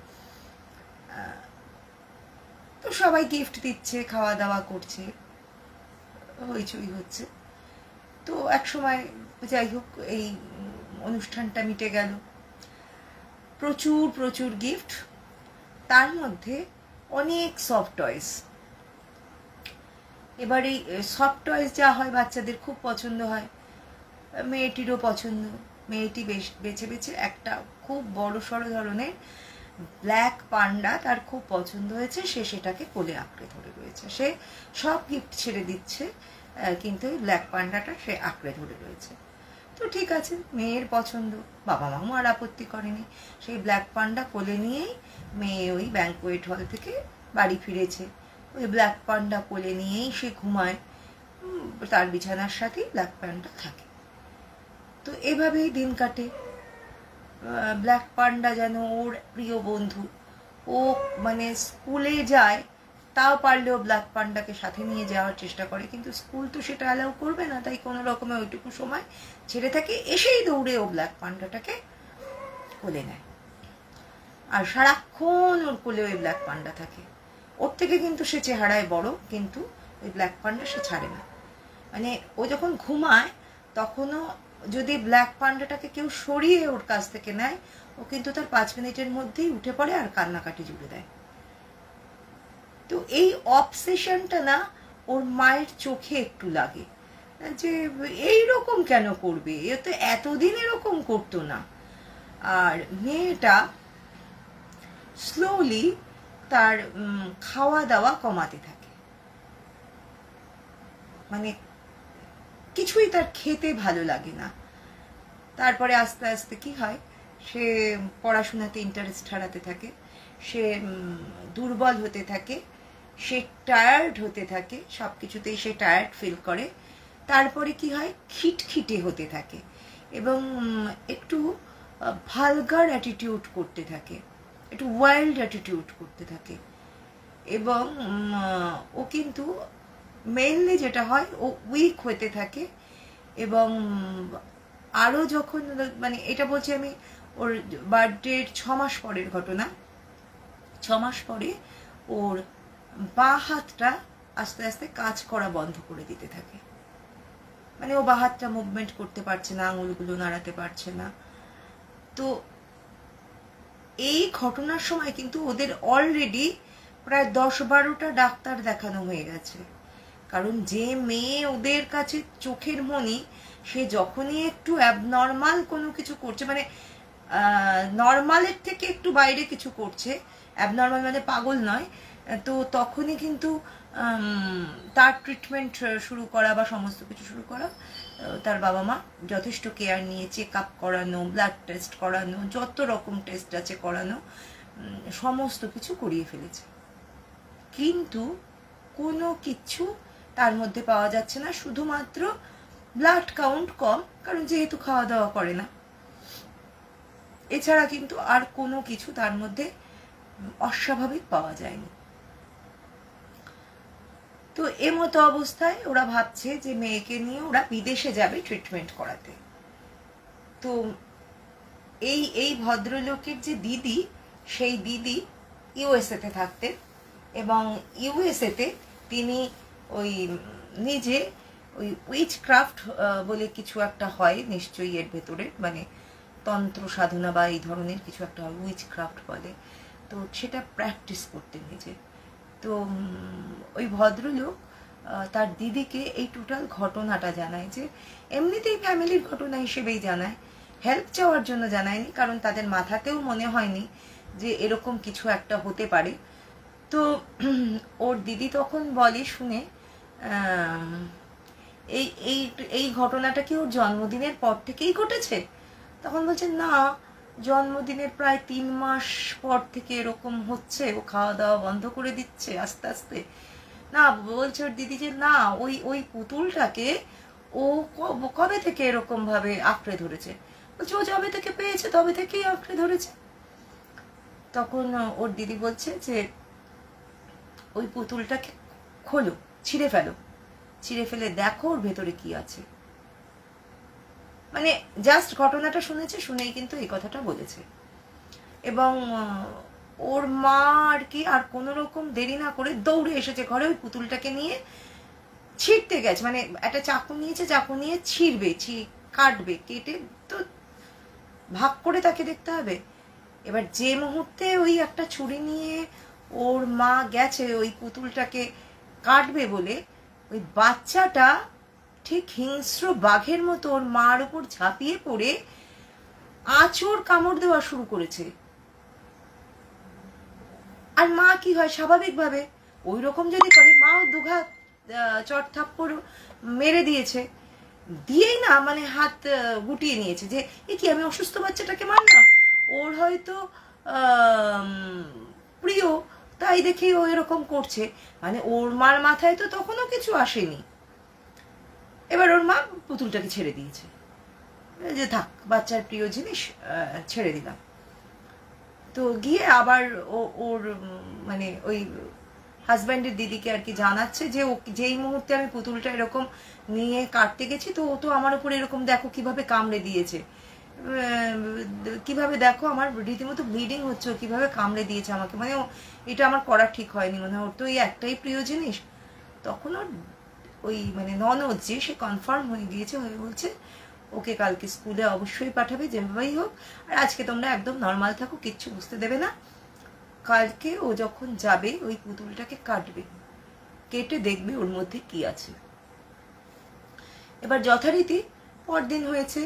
তো সবাই গিফট দিচ্ছে, খাওয়া দাওয়া করছে, হইচই হচ্ছে। তো এক সময় যাই হোক এই অনুষ্ঠানটা মিটে গেল, প্রচুর প্রচুর গিফট, তার মধ্যে অনেক সফট টয়েস। এবার এই সফট টয়েস যা হয় বাচ্চাদের খুব পছন্দ হয়, মেয়েটিরও পছন্দ। মেয়েটি বেছে বেছে একটা খুব বড় সড়ো ধরনের ব্ল্যাক পান্ডা তার খুব পছন্দ হয়েছে, সে সেটাকে কোলে আঁকড়ে ধরে রয়েছে। সে সব গিফট ছেড়ে দিচ্ছে, কিন্তু ওই ব্ল্যাক পান্ডাটা সে আঁকড়ে ধরে রয়েছে। তো ঠিক আছে, মেয়ের পছন্দ, বাবা মাও আর আপত্তি করেনি। সেই ব্ল্যাক পান্ডা কোলে নিয়েই মেয়ে ওই ব্যাংকোয়েট হল থেকে বাড়ি ফিরেছে। ওই ব্ল্যাক পান্ডা কোলে নিয়েই সে ঘুমায়, তার বিছানার সাথেই ব্ল্যাক পান্ডা থাকে। তো এভাবেই দিন কাটে। ব্ল্যাক পান্ডা যেন ওর প্রিয় বন্ধু, ও মানে স্কুলে যায় তাও পারলেও ব্ল্যাক পান্ডাকে সাথে নিয়ে যাওয়ার চেষ্টা করে, কিন্তু স্কুল তো সেটা অ্যালাউ করবে না, তাই কোনো রকমে ওইটুকু সময় ছেড়ে থাকে, এসেই দৌড়ে ও ব্ল্যাক পান্ডাটাকে কোলে নেয়, আর সারাক্ষণ ওর কোলে ওই ব্ল্যাক পান্ডা থাকে। ওর থেকে কিন্তু সে চেহারায় বড়, কিন্তু ওই ব্ল্যাক পান্ডা সে ছাড়ে না। মানে ও যখন ঘুমায় তখনও যদি ব্ল্যাক পান্ডাটাকে কেউ সরিয়ে ওর কাছ থেকে নেয়, ও কিন্তু তার 5 মিনিটের মধ্যেই উঠে পড়ে আর কান্নাকাটি জুড়ে দেয়। তো এই অবসেশনটা না ওর মায়ের চোখে একটু লাগে, যে এইরকম কেন করবে, এ তো এতদিন এরকম করতো না। আর মেয়েটা স্লোলি তার খাওয়া দাওয়া কমাতে থাকে, মানে কিছুই তার খেতে ভালো লাগে না। তারপরে আস্তে আস্তে কি হয়, সে পড়াশোনাতে ইন্টারেস্ট হারাতে থাকে, সে দুর্বল হতে থাকে, সে টায়ার্ড হতে থাকে, সব কিছুতেই সে টায়ার্ড ফিল করে। তারপরে কি হয়, খিটখিটে হতে থাকে এবং একটু ভালগার অ্যাটিটিউড করতে থাকে, একটু ওয়াইল্ড অ্যাটিটিউড করতে থাকে। এবং ও কিন্তু মেইনলি যেটা হয়, ও উইক হতে থাকে। এবং আরও যখন মানে এটা বলছি আমি ওর বার্থডের 6 মাস পরের ঘটনা, 6 মাস পরে ওর বাঁ হাতটা আস্তে আস্তে কাজ করা বন্ধ করে দিতে থাকে, মানে ও বাঁ হাতটা মুভমেন্ট করতে পারছে না, আঙুলগুলো নাড়াতে পারছে না। তো এই ঘটনার সময় কিন্তু ওদের অলরেডি প্রায় 10-12টা ডাক্তার দেখানো হয়ে গেছে। কারণ যে মেয়ে ওদের কাছে চোখের মণি, সে যখনই একটু অ্যাবনর্মাল কোনো কিছু করছে, মানে নর্মালের থেকে একটু বাইরে কিছু করছে, অ্যাবনর্মাল মানে পাগল নয়, তো তখনই কিন্তু তার ট্রিটমেন্ট শুরু করা বা সমস্ত কিছু শুরু করা। তার বাবা মা যথেষ্ট কেয়ার নিয়ে চেক আপ করানো, ব্লাড টেস্ট করানো, যত রকম টেস্ট আছে করানো, সমস্ত কিছু করিয়ে ফেলেছে। কিন্তু কোনো কিছু তার মধ্যে পাওয়া যাচ্ছে না, শুধুমাত্র ব্লাড কাউন্ট কম, কারণ যেহেতু খাওয়া দাওয়া করে না। এছাড়া কিন্তু আর কোনো কিছু তার মধ্যে অস্বাভাবিক পাওয়া যায়নি। তো এমতো অবস্থায় ওরা ভাবছে যে মেয়েকে নিয়ে ওরা বিদেশে যাবে ট্রিটমেন্ট করাতে। তো এই ভদ্রলোকের যে দিদি, সেই দিদি ইউএসএতে থাকতেন, এবং ইউএসএতে তিনি ওই নিজে ওই উইচক্রাফট বলে কিছু একটা হয় নিশ্চয়ই এর ভেতরে, মানে তন্ত্র সাধনা বা এই ধরনের কিছু একটা হয়, উইচক্রাফট বলে, তো সেটা প্র্যাকটিস করতেন নিজে। তো ওই ভদ্রলোক তার দিদিকে এই টোটাল ঘটনাটা জানায়, যে এমনিতেই ফ্যামিলির ঘটনা হিসেবেই জানায়, হেল্প চাওয়ার জন্য জানায়নি, কারণ তাদের মাথাতেও মনে হয়নি যে এরকম কিছু একটা হতে পারে। তো ওর দিদি তখন বলে শুনে, এই এই এই ঘটনাটা কি ওর জন্মদিনের পর থেকেই ঘটেছে? তখন বলছে না, জন্মদিনের প্রায় 3 মাস পর থেকে এরকম হচ্ছে, ও খাওয়া দাওয়া বন্ধ করে দিচ্ছে আস্তে আস্তে। না, বলছে ওর দিদি যে না, ওই পুতুলটাকে ও কবে থেকে এরকম ভাবে আঁকড়ে ধরেছে। বলছে ও যবে থেকে পেয়েছে তবে থেকেই আঁকড়ে ধরেছে। তখন ওর দিদি বলছে যে ওই পুতুলটাকে খোলো, ছিঁড়ে ফেলো, ছিঁড়ে ফেলে দেখো ওর ভেতরে কি আছে। মানে জাস্ট ঘটনাটা শুনেছে, শুনেই কিন্তু এই কথাটা বলেছে। এবং ওর মা আর কি আর কোনো রকম দেরি না করে দৌড়ে এসেছে ঘরে, ওই পুতুলটাকে নিয়ে ছিঁড়তে গেছে, মানে একটা চাকু নিয়েছে, চাকু নিয়ে ছিঁড়বে, কাটবে, কেটে তো ভাগ করে তাকে দেখতে হবে। এবার যে মুহূর্তে ওই একটা ছুরি নিয়ে ওর মা গেছে ওই পুতুলটাকে কাটবে বলে, ওই বাচ্চাটা ঠিক হিংস্র বাঘের মতো ওর মার উপর ঝাঁপিয়ে পড়ে আঁচড় কামড় দেওয়া শুরু করেছে। আর মা কি হয় স্বাভাবিকভাবে ওই রকম যদি করে, মাও দুঘাত চট থাপ্পড় মেরে দিয়েছে, দিয়েই না মানে হাত গুটিয়ে নিয়েছে যে এ কি আমি অসুস্থ বাচ্চাটাকে মারলাম, ওর হয়তো প্রিয়, তাই দেখে ও এরকম করছে। মানে ওর মার মাথায় তো তখনও কিছু আসেনি। এবার ওর মা পুতুলটাকে ছেড়ে দিয়েছে, যে থাক বাচ্চার প্রিয় জিনিস, ছেড়ে দিলাম। তো গিয়ে আবার ওর মানে ওই হাজব্যান্ডের দিদিকে আর কি জানাচ্ছে যে ও যেই মুহূর্তে আমি পুতুলটা এরকম নিয়ে কাটতে গেছি, তো ও তো আমার উপর এরকম দেখো কিভাবে কামড়ে দিয়েছে, কিভাবে দেখো আমার রীতিমতো ব্লিডিং হচ্ছে, ও কিভাবে কামড়ে দিয়েছে আমাকে, মানে এটা আমার করা ঠিক হয়নি, মনে হয় ওর তো এই একটাই প্রিয় জিনিস। তখন ওর ওই মানে ননদ যে, সে কনফার্ম হয়ে গিয়েছে, হয়ে বলছে ওকে কালকে স্কুলে অবশ্যই পাঠাবে যেভাবেই হোক, আর আজকে তোমরা একদম নর্মাল থাকো, কিচ্ছু বুঝতে দেবে না, কালকে ও যখন যাবে ওই পুতুলটাকে কাটবে, কেটে দেখবে ওর মধ্যে কি আছে। এবার যথারীতি পরদিন হয়েছে,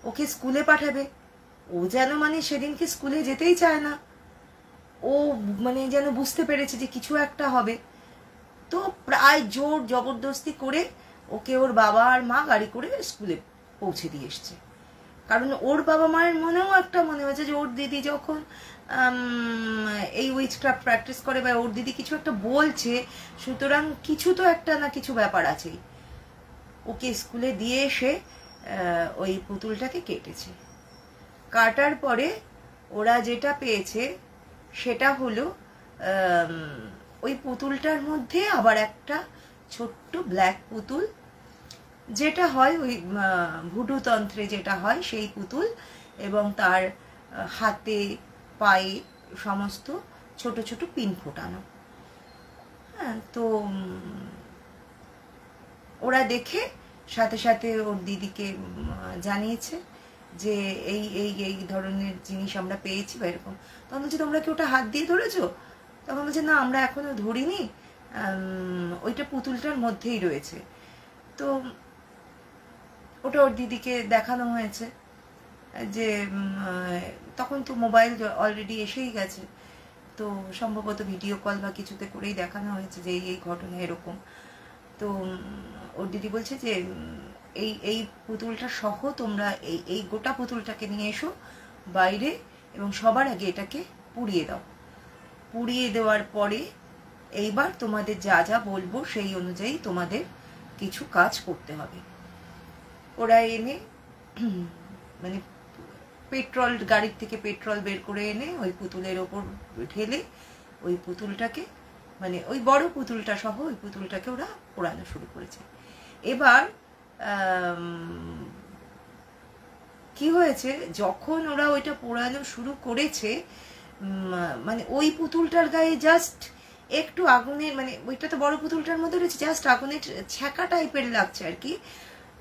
ওকে স্কুলে পাঠাবে, ও যেন মানে সেদিনকে স্কুলে যেতেই চায় না, ও মানে যেন বুঝতে পেরেছে যে কিছু একটা হবে। তো প্রায় জোর জবরদস্তি করে ওকে ওর বাবা আর মা গাড়ি করে স্কুলে পৌঁছে দিয়ে এসছে। কারণ ওর বাবা মায়ের মনেও একটা মনে হয়েছে যে ওর দিদি যখন এই উইচক্রাফট প্র্যাকটিস করে বা ওর দিদি কিছু একটা বলছে, সুতরাং কিছু তো একটা না কিছু ব্যাপার আছেই। ওকে স্কুলে দিয়ে এসে ওই পুতুলটাকে কেটেছে। কাটার পরে ওরা যেটা পেয়েছে সেটা হলো ওই পুতুলটার মধ্যে আবার একটা ছোট্ট ব্ল্যাক পুতুল, যেটা হয় ওই ভুডু তন্ত্রে যেটা হয় সেই পুতুল, এবং তার হাতে পায়ে সমস্ত ছোট ছোট পিন ফোটানো। হ্যাঁ, তো ওরা দেখে সাথে সাথে ওর দিদিকে জানিয়েছে যে এই এই এই ধরনের জিনিস আমরা পেয়েছি বা এরকম। তখন বলছে তোমরা কি ওটা হাত দিয়ে ধরেছো? তখন বলছে না আমরা এখনো ধরিনি, ওইটা পুতুলটার মধ্যেই রয়েছে। তো ওটা ওর দিদিকে দেখানো হয়েছে যে তখন তো মোবাইল অলরেডি এসেই গেছে, তো সম্ভবত ভিডিও কল বা কিছুতে করেই দেখানো হয়েছে যে এই ঘটনা এরকম। তো ওর দিদি বলছে যে এই এই পুতুলটা সহ তোমরা এই এই গোটা পুতুলটাকে নিয়ে এসো বাইরে এবং সবার আগে এটাকে পুড়িয়ে দাও। পুড়িয়ে দেওয়ার পরে এইবার তোমাদের যা যা বলবো সেই অনুযায়ী তোমাদের কিছু কাজ করতে হবে। ওরা এনে মানে পেট্রোল, গাড়ির থেকে পেট্রোল বের করে এনে ওই পুতুলের ওপর ঢেলে ওই পুতুলটাকে, মানে ওই বড় পুতুলটা সহ ওই পুতুলটাকে ওরা পোড়ানো শুরু করেছে। এবার কি হয়েছে, যখন ওরা ওইটা পোড়ানো শুরু করেছে, মানে ওই পুতুলটার গায়ে জাস্ট একটু আগুনের, মানে ওইটা তো বড় পুতুলটার মধ্যে রয়েছে, জাস্ট আগুনের ছ্যাঁকা টাইপের লাগছে আর কি।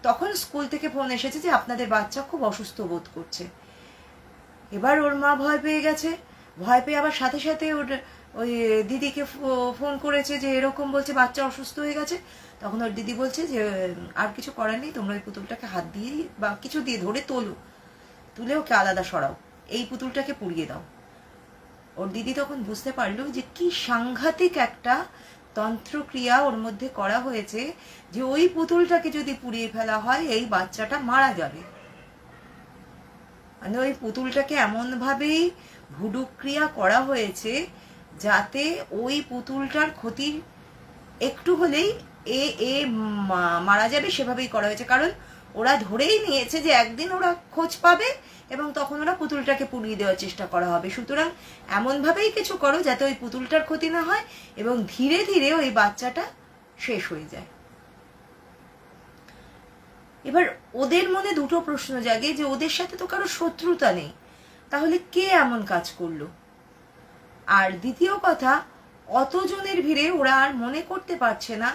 তখন স্কুল থেকে ফোন এসেছে যে আপনাদের বাচ্চা খুব অসুস্থ বোধ করছে। এবার ওর মা ভয় পেয়ে গেছে, ভয় পেয়ে আবার সাথে সাথে ওর ওই দিদিকে ফোন করেছে যে এরকম বলছে বাচ্চা অসুস্থ হয়ে গেছে। তখন ওর দিদি বলছে যে আর কিছু করার নেই, তোমরা ওই পুতুলটাকে হাত দিয়ে বা কিছু দিয়ে ধরে তোলো, তুলে ওকে আলাদা সরাও, এই পুতুলটাকে পুড়িয়ে দাও। ওর দিদি তখন বুঝতে পারলো যে কি সাংঘাতিক একটা তন্ত্রক্রিয়া ওর মধ্যে করা হয়েছে, যে ওই পুতুলটাকে যদি পুড়িয়ে ফেলা হয় এই বাচ্চাটা মারা যাবে। মানে ওই পুতুলটাকে এমন ভাবেই ভুডু ক্রিয়া করা হয়েছে যাতে ওই পুতুলটার ক্ষতি একটু হলেই এ মারা যাবে, সেভাবেই করা হয়েছে। কারণ ওরা ধরেই নিয়েছে যে একদিন ওরা খোঁজ পাবে এবং তখন ওরা পুতুলটাকে পুড়িয়ে দেওয়ার চেষ্টা করা হবে। সুতরাং এমন ভাবেই কিছু করো যাতে ওই পুতুলটার ক্ষতি না হয় এবং ধীরে ধীরে ওই বাচ্চাটা শেষ হয়ে যায়। এবার ওদের মনে দুটো প্রশ্ন জাগে যে ওদের সাথে তো কারো শত্রুতা নেই, তাহলে কে এমন কাজ করলো? আর দ্বিতীয় কথা, অতজনের ভিড়ে ওরা আর মনে করতে পারছে না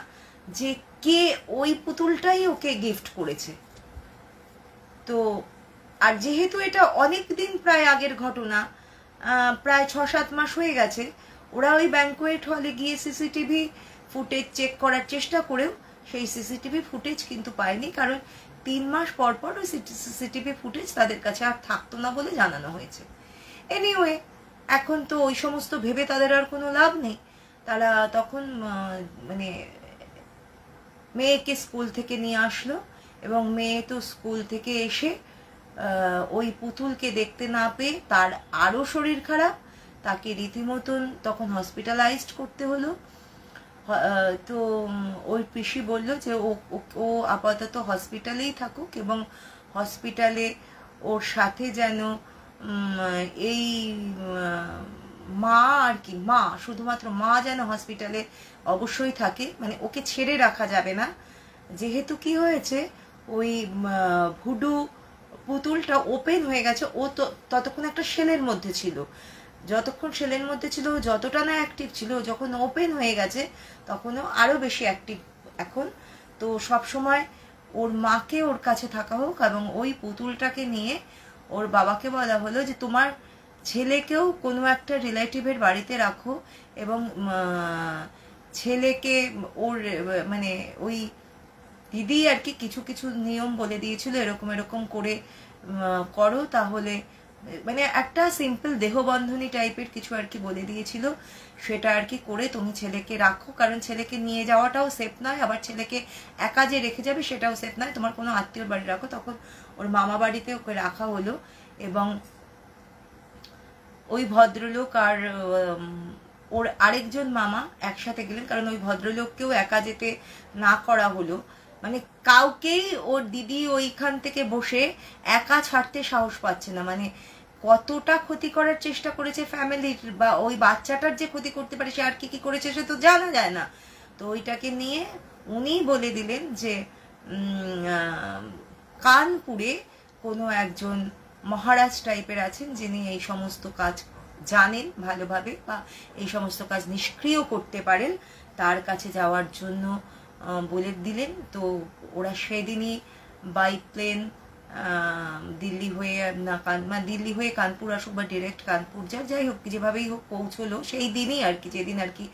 যে কে ওই পুতুলটাই ওকে গিফট করেছে। তো আর যেহেতু এটা অনেক দিন প্রায় আগের ঘটনা, প্রায় 6-7 মাস হয়ে গেছে, ওরা ওই ব্যাংকোয়েট হলে গিয়ে সিসিটিভি ফুটেজ চেক করার চেষ্টা করেও সেই সিসিটিভি ফুটেজ কিন্তু পায়নি, কারণ 3 মাস পর পর ওই সিসিটিভি ফুটেজ তাদের কাছে আর থাকতো না বলে জানানো হয়েছে। এনিওয়ে, এখন তো ওই সমস্ত ভেবে তাদের আর কোনো লাভ নেই। তারা তখন মানে মেয়েকে স্কুল থেকে নিয়ে আসলো এবং মেয়ে তো স্কুল থেকে এসে ওই পুতুলকে দেখতে না পেয়ে তার আরো শরীর খারাপ, তাকে রীতিমতন তখন হসপিটালাইজড করতে হলো। তো ওই পিসি বলল যে ও আপাতত হসপিটালেই থাকুক এবং হসপিটালে ওর সাথে যেন এই মা আর কি, মা, শুধুমাত্র মা যেন হসপিটালে অবশ্যই থাকে, মানে ওকে ছেড়ে রাখা যাবে না। যেহেতু কি হয়েছে, ওই ভুডু পুতুলটা ওপেন হয়ে গেছে, ও তো ততক্ষণ একটা শেলের মধ্যে ছিল, যতক্ষণ শেলের মধ্যে ছিল যতটা না অ্যাক্টিভ ছিল, যখন ওপেন হয়ে গেছে তখনও আরো বেশি অ্যাক্টিভ এখন। তো সব সময় ওর মাকে ওর কাছে থাকা হোক এবং ওই পুতুলটাকে নিয়ে ওর বাবাকে বলা হলো যে তোমার ছেলেকেও কোনো একটা রিলেটিভের বাড়িতে রাখো এবং ছেলেকে ওর মানে ওই দিদি আর কি কিছু কিছু নিয়ম বলে দিয়েছিল, এরকম এরকম করে করো, তাহলে মানে একটা সিম্পল দেহবন্ধনী টাইপের কিছু আর কি বলে দিয়েছিল, সেটা আর কি করে তুমি ছেলেকে রাখো, কারণ ছেলেকে নিয়ে যাওয়াটাও সেফ নয়, আবার ছেলেকে একা যে রেখে যাবে সেটাও সেফ নয়, তোমার কোনো আত্মীয়র বাড়ি রাখো। তখন ওর মামা বাড়িতে ওকে রাখা হলো এবং ওই ভদ্রলোক আর ওর আরেকজন মামা একসাথে গেলেন, কারণ ওই ভদ্রলোককেও একা যেতে না করা হলো, মানে কাউকেই ওর দিদি ওইখান থেকে বসে একা ছাড়তে সাহস পাচ্ছে না। মানে কতটা ক্ষতি করার চেষ্টা করেছে ফ্যামিলির বা ওই বাচ্চাটার যে ক্ষতি করতে পারে সে আর কি কি করেছে সে তো জানা যায় না। তো ওইটাকে নিয়ে উনি বলে দিলেন যে কানপুরে কোনো একজন মহারাজ টাইপের আছেন যিনি এই সমস্ত কাজ জানেন ভালোভাবে বা এই সমস্ত কাজ নিষ্ক্রিয় করতে পারেন, তার কাছে যাওয়ার জন্য বলে দিলেন। তো ওরা সেদিনই বাই প্লেন দিল্লি হয়ে দিল্লি হয়ে কানপুর আসুক বা ডিরেক্ট কানপুর যাই হোক, যেভাবেই হোক পৌঁছলো সেই দিনই আর কি, যেদিন আর কি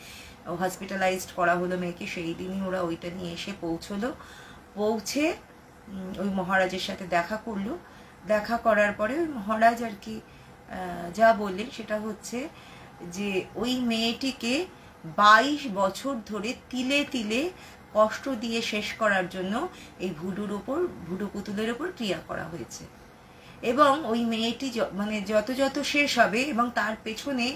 হসপিটালাইজড করা হলো মেয়েকে, সেই দিনই ওরা ওইটা নিয়ে এসে পৌঁছলো। পৌঁছে ওই মহারাজের সাথে দেখা করলো। দেখা করার পরে ওই মহারাজ আর কি যা বললেন সেটা হচ্ছে যে ওই মেয়েটিকে 22 বছর ধরে তিলে তিলে কষ্ট দিয়ে শেষ করার জন্য এই ভুডু পুতুলের ওপর ক্রিয়া করা হয়েছে। এবং ওই মেয়েটি মানে যত শেষ হবে এবং তার পেছনে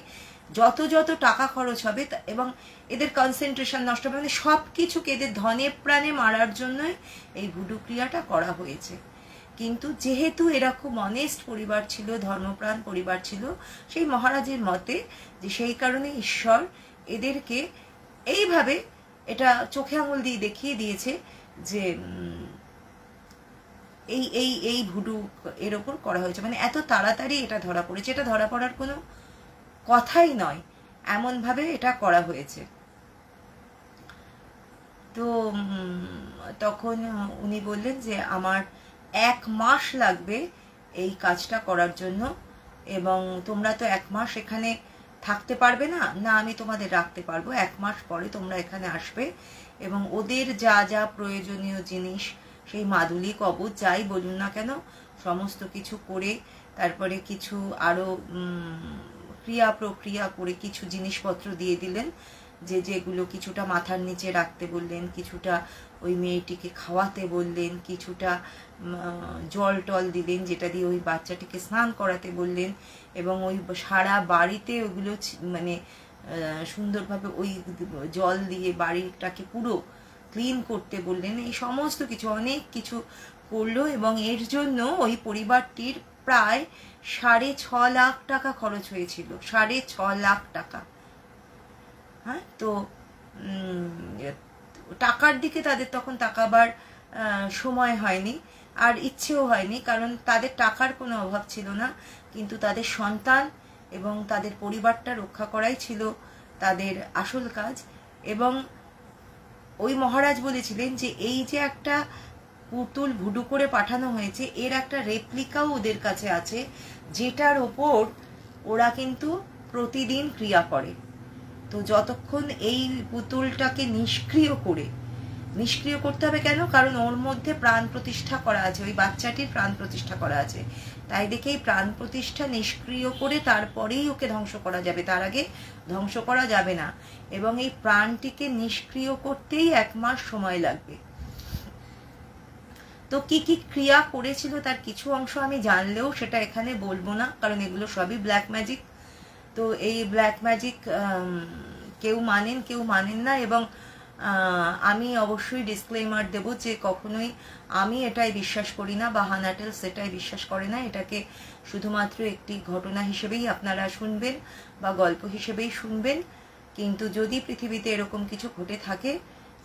যত টাকা খরচ হবে এবং এদের কনসেন্ট্রেশন নষ্ট হবে, মানে সব কিছুকে এদের ধনে প্রাণে মারার জন্যই এই ভুডু ক্রিয়াটা করা হয়েছে। কিন্তু যেহেতু এরা খুব অনেস্ট পরিবার ছিল, ধর্মপ্রাণ পরিবার ছিল, সেই মহারাজের মতে যে সেই কারণে ঈশ্বর এদেরকে এইভাবে এটা চোখে আঙুল দিয়ে দেখিয়ে দিয়েছে যে এই ভুডু এর ওপর করা হয়েছে। মানে এত তাড়াতাড়ি এটা ধরা পড়েছে, এটা ধরা পড়ার কোনো কথাই নয়, এমনভাবে এটা করা হয়েছে। তো তখন উনি বললেন যে আমার 1 মাস লাগবে এই কাজটা করার জন্য, এবং তোমরা তো 1 মাস এখানে থাকতে পারবে না, না আমি তোমাদের রাখতে পারবো, 1 মাস পরে তোমরা এখানে আসবে এবং ওদের যা যা প্রয়োজনীয় জিনিস, সেই মাদুলি কবচ যাই বলুন না কেন সমস্ত কিছু করে, তারপরে কিছু আরো ক্রিয়া প্রক্রিয়া করে কিছু জিনিসপত্র দিয়ে দিলেন, যেগুলো কিছুটা মাথার নিচে রাখতে বললেন, কিছুটা ওই মেয়েটিকে খাওয়াতে বললেন, কিছুটা জল টল দিলেন যেটা দিয়ে ওই বাচ্চাটিকে স্নান করাতে বললেন, এবং ওই সারা বাড়িতে ওগুলো মানে সুন্দরভাবে ওই জল দিয়ে বাড়িটাকে পুরো ক্লিন করতে বললেন। এই সমস্ত কিছু অনেক কিছু করলো এবং এর জন্য ওই পরিবারটির প্রায় 6.5 লাখ টাকা খরচ হয়েছিল, 6.5 লাখ টাকা। হ্যাঁ, তো টাকার দিকে তাদের তখন তাকাবার সময় হয়নি আর ইচ্ছেও হয়নি, কারণ তাদের টাকার কোনো অভাব ছিল না, কিন্তু তাদের সন্তান এবং তাদের পরিবারটা রক্ষা করাই ছিল তাদের আসল কাজ। এবং ওই মহারাজ বলেছিলেন যে এই যে একটা পুতুল ভুডু করে পাঠানো হয়েছে, এর একটা রেপ্লিকাও ওদের কাছে আছে, যেটার ওপর ওরা কিন্তু প্রতিদিন ক্রিয়া করে। তো যতক্ষণ এই পুতুলটাকে নিষ্ক্রিয় করতে হবে, কেন? কারণ ওর মধ্যে প্রাণ প্রতিষ্ঠা করা আছে, ওই বাচ্চাটির প্রাণ প্রতিষ্ঠা করা আছে, তাই দেখে এই প্রাণ প্রতিষ্ঠা নিষ্ক্রিয় করে তারপরেই ওকে ধ্বংস করা যাবে, তার আগে ধ্বংস করা যাবে না। এবং এই প্রাণটিকে নিষ্ক্রিয় করতেই 1 মাস সময় লাগবে। তো কি কি ক্রিয়া করেছিল তার কিছু অংশ আমি জানলেও সেটা এখানে বলবো না, কারণ এগুলো সবই ব্ল্যাক ম্যাজিক। তো এই ব্ল্যাক ম্যাজিক কেউ মানেন কেউ মানেন না, এবং আমি অবশ্যই ডিসক্লেমার দেব যে কখনোই আমি এটাই বিশ্বাস করি না বা হানাটেল সেটাই বিশ্বাস করে না। এটাকে শুধুমাত্র একটি ঘটনা হিসেবেই আপনারা শুনবেন বা গল্প হিসেবেই শুনবেন, কিন্তু যদি পৃথিবীতে এরকম কিছু ঘটে থাকে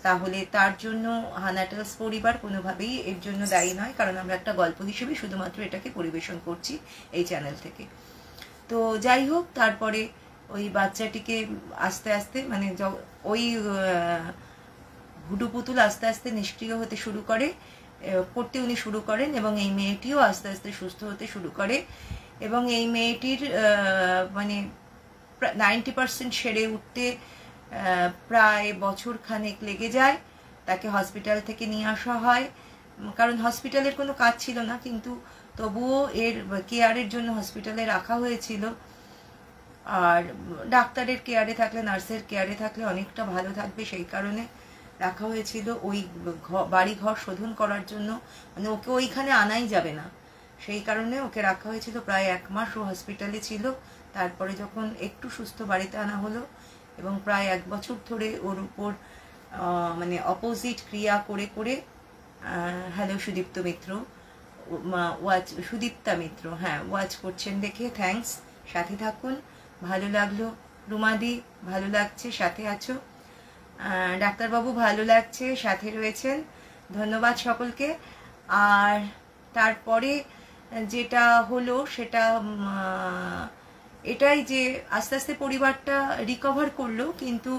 তাহলে তার জন্য হানাটেলস পরিবার কোনোভাবেই এর জন্য দায়ী নয়, কারণ আমরা একটা গল্প হিসেবে শুধুমাত্র এটাকে পরিবেশন করছি এই চ্যানেল থেকে। তো যাই হোক, তারপরে ওই বাচ্চাটিকে আস্তে আস্তে মানে ওই ভুডু পুতুল আস্তে আস্তে নিষ্ক্রিয় হতে করতে উনি শুরু করেন, এবং এই মেয়েটিও আস্তে আস্তে সুস্থ হতে শুরু করে, এবং এই মেয়েটির মানে 90% সেরে উঠতে প্রায় বছর খানেক লেগে যায়। তাকে হসপিটাল থেকে নিয়ে আসা হয়, কারণ হসপিটালের কোনো কাজ ছিল না, কিন্তু তবুও এর কেয়ারের জন্য হসপিটালে রাখা হয়েছিল। আর ডাক্তারের কেয়ারে থাকলে, নার্সের কেয়ারে থাকলে অনেকটা ভালো থাকবে, সেই কারণে রাখা হয়েছিল ওই বাড়ি ঘর শোধন করার জন্য, মানে ওকে ওইখানে আনাই যাবে না, সেই কারণে ওকে রাখা হয়েছিল। প্রায় 1 মাস ও হসপিটালে ছিল, তারপরে যখন একটু সুস্থ বাড়িতে আনা হলো, এবং প্রায় 1 বছর ধরে ওর উপর মানে অপোজিট ক্রিয়া করে করে হ্যালো সুদীপ্ত মিত্র, সুদীপ্তা মিত্র, হ্যাঁ ওয়াচ করছেন দেখে থ্যাঙ্কস, সাথে থাকুন। ভালো লাগলো রুমাদি, ভালো লাগছে সাথে আছো, ডাক্তারবাবু ভালো লাগছে সাথে রয়েছেন, ধন্যবাদ সকলকে। আর তারপরে যেটা হলো সেটা এটাই যে আস্তে আস্তে পরিবারটা রিকভার করলো, কিন্তু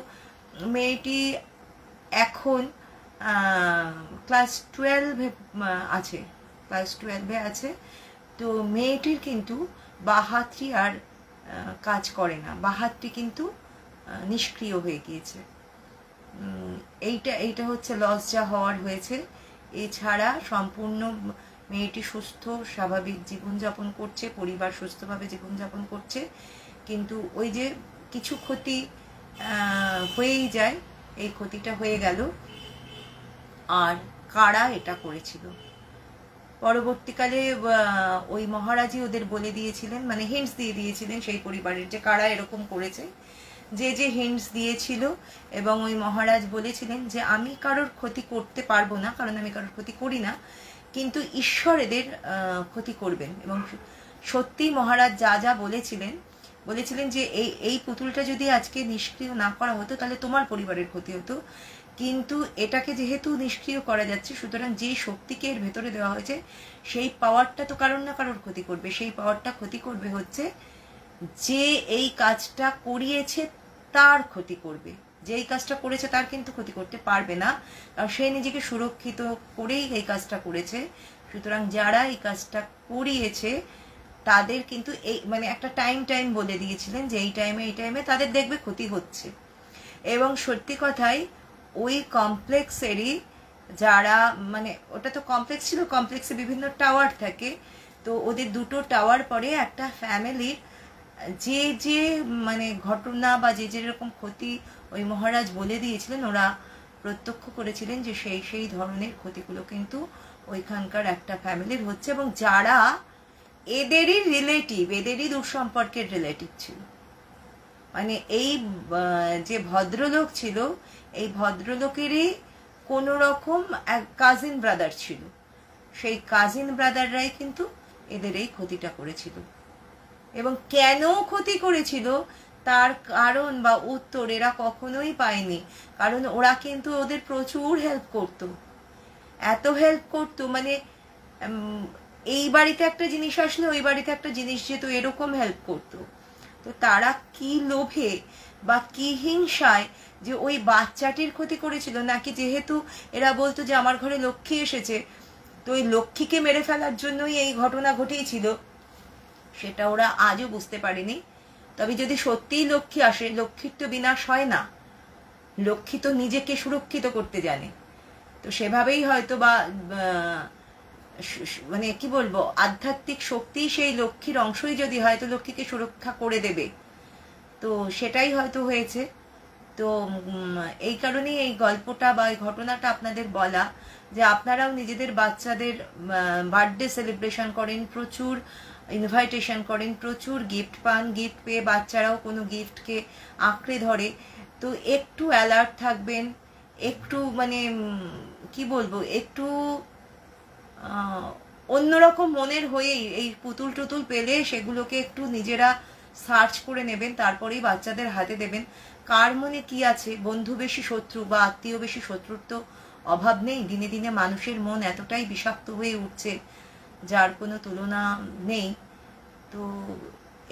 মেয়েটি এখন ক্লাস 12 আছে, ক্লাস 12-এ আছে। তো মেয়েটির কিন্তু বাঁ হাতটি আর কাজ করে না, বাঁ হাতটি কিন্তু নিষ্ক্রিয় হয়ে গিয়েছে। এইটা হচ্ছে লস যা হওয়ার হয়েছে। এছাড়া সম্পূর্ণ মেয়েটি সুস্থ স্বাভাবিক জীবনযাপন করছে, পরিবার সুস্থভাবে জীবনযাপন করছে, কিন্তু ওই যে কিছু ক্ষতি হয়েই যায়, এই ক্ষতিটা হয়ে গেল। আর কারা এটা করেছিল পরবর্তীকালে ওই মহারাজই ওদের বলে দিয়েছিলেন, মানে হিন্টস দিয়ে দিয়েছিলেন সেই পরিবারের, যে কারা এরকম করেছে, যে হিন্টস দিয়েছিল। এবং ওই মহারাজ বলেছিলেন যে আমি কারোর ক্ষতি করতে পারবো না, কারণ আমি কারোর ক্ষতি করি না, কিন্তু ঈশ্বর এদের ক্ষতি করবেন। এবং সত্যি মহারাজ যা যা বলেছিলেন যে এই পুতুলটা যদি আজকে নিষ্ক্রিয় না করা হতো তাহলে তোমার পরিবারের ক্ষতি হতো, কিন্তু এটাকে যেহেতু নিষ্ক্রিয় করা যাচ্ছে, সুতরাং যে শক্তিকে এর ভেতরে দেওয়া হয়েছে সেই পাওয়ারটা তো কারোর না কারোর ক্ষতি করবে। সেই পাওয়ারটা ক্ষতি করবে হচ্ছে যে এই কাজটা করিয়েছে তার ক্ষতি করবে, যে এই কাজটা করেছে তার কিন্তু ক্ষতি করতে পারবে না, কারণ সে নিজেকে সুরক্ষিত করেই এই কাজটা করেছে। সুতরাং যারা এই কাজটা করিয়েছে তাদের কিন্তু এই মানে একটা টাইম বলে দিয়েছিলেন যে এই টাইমে তাদের দেখবে ক্ষতি হচ্ছে। এবং সত্যি কথাই ওই কমপ্লেক্সেরই যারা, মানে ওটা তো কমপ্লেক্স ছিল, কমপ্লেক্সে বিভিন্ন টাওয়ার থাকে, তো ওদের দুটো টাওয়ার পরে একটা ফ্যামিলির যে মানে ঘটনা বা যে যেরকম ক্ষতি ওই মহারাজ বলে দিয়েছিলেন, ওরা প্রত্যক্ষ করেছিলেন যে সেই ধরনের ক্ষতিগুলো কিন্তু ওইখানকার একটা ফ্যামিলির হচ্ছে, এবং যারা এদেরই রিলেটিভ, এদেরই দূর সম্পর্কের রিলেটিভ ছিল। মানে এই যে ভদ্রলোক ছিল, এই ভদ্রলোকেরই কোনো রকম এক কাজিন ব্রাদার ছিল, সেই কাজিন ব্রাদাররাই কিন্তু এদের এই ক্ষতিটা করেছিল। এবং কেন ক্ষতি করেছিল তার কারণ বা উত্তর এরা কখনোই পায়নি, কারণ ওরা কিন্তু ওদের প্রচুর হেল্প করত, এত হেল্প করতো, মানে এই বাড়িতে একটা জিনিস আসলে ওই বাড়িতে একটা জিনিস যেত, এরকম হেল্প করতো। তো তারা কি লোভে বা কি হিংসায় যে ওই বাচ্চাটির ক্ষতি করেছিল, নাকি যেহেতু এরা বলতো যে আমার ঘরে লক্ষ্মী এসেছে, তো ওই লক্ষ্মীকে মেরে ফেলার জন্যই এই ঘটনা ঘটেছিল, সেটা ওরা আজও বুঝতে পারেনি। তবে যদি সত্যিই লক্ষ্মী আসে, লক্ষ্মীর তো বিনাশ হয় না, লক্ষ্মী তো নিজেকে সুরক্ষিত করতে জানে। তো সেভাবেই হয়তো বা মানে কি বলবো, আধ্যাত্মিক শক্তি সেই লক্ষ্মীর অংশই যদি হয় তো লক্ষ্মীকে সুরক্ষা করে দেবে, তো সেটাই হয়তো হয়েছে। তো এই কারণেই এই গল্পটা বা এই ঘটনাটা আপনাদের বলা, যে আপনারাও নিজেদের বাচ্চাদের বার্থডে সেলিব্রেশন করেন, প্রচুর ইনভাইটেশন করেন, প্রচুর গিফট পান, গিফট পেয়ে বাচ্চারাও কোনো গিফটকে আঁকড়ে ধরে, তো একটু অ্যালার্ট থাকবেন, একটু মানে কি বলবো, একটু অন্যরকম মনের হয়েই এই পুতুল টুতুল পেলে সেগুলোকে একটু নিজেরা সার্চ করে নেবেন, তারপরেই বাচ্চাদের হাতে দেবেন। কার মনে কি আছে, বন্ধু বেশি শত্রু বা আত্মীয় বেশি শত্রুর তো অভাব নেই। দিনে দিনে মানুষের মন এতটাই বিষাক্ত হয়ে উঠছে যার কোনো তুলনা নেই। তো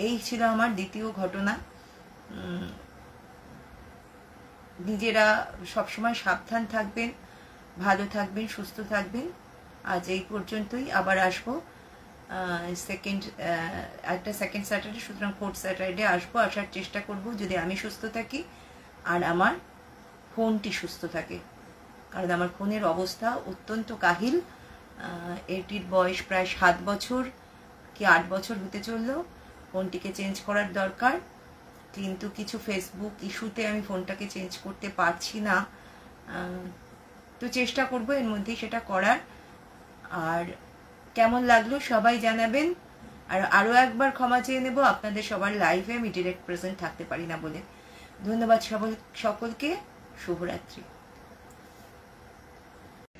এই ছিল আমার দ্বিতীয় ঘটনা। নিজেরা সবসময় সাবধান থাকবেন, ভালো থাকবেন, সুস্থ থাকবেন। আজ এই পর্যন্তই, আবার আসবো একটা সেকেন্ড স্যাটারডে, সুতরাং 4th স্যাটারডে আসবো, আসার চেষ্টা করব যদি আমি সুস্থ থাকি আর আমার ফোনটি সুস্থ থাকে, কারণ আমার ফোনের অবস্থা অত্যন্ত কাহিল। এটির বয়স প্রায় 7 বছর কি 8 বছর হতে চললো, ফোনটিকে চেঞ্জ করার দরকার, কিন্তু কিছু ফেসবুক ইস্যুতে আমি ফোনটাকে চেঞ্জ করতে পারছি না। তো চেষ্টা করব এর মধ্যেই সেটা করার। আর কেমন লাগলো সবাই জানাবেন, আর আরও একবার ক্ষমা চেয়ে নেব, আপনাদের সবার লাইভে আমি ডিরেক্ট প্রেজেন্ট থাকতে পারি না বলে। ধন্যবাদ সকলকে, শুভরাত্রি।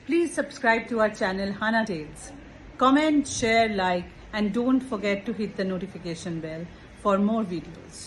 Please subscribe to our channel Hana Tales. Comment, share, like, and don't forget to hit the notification bell for more videos.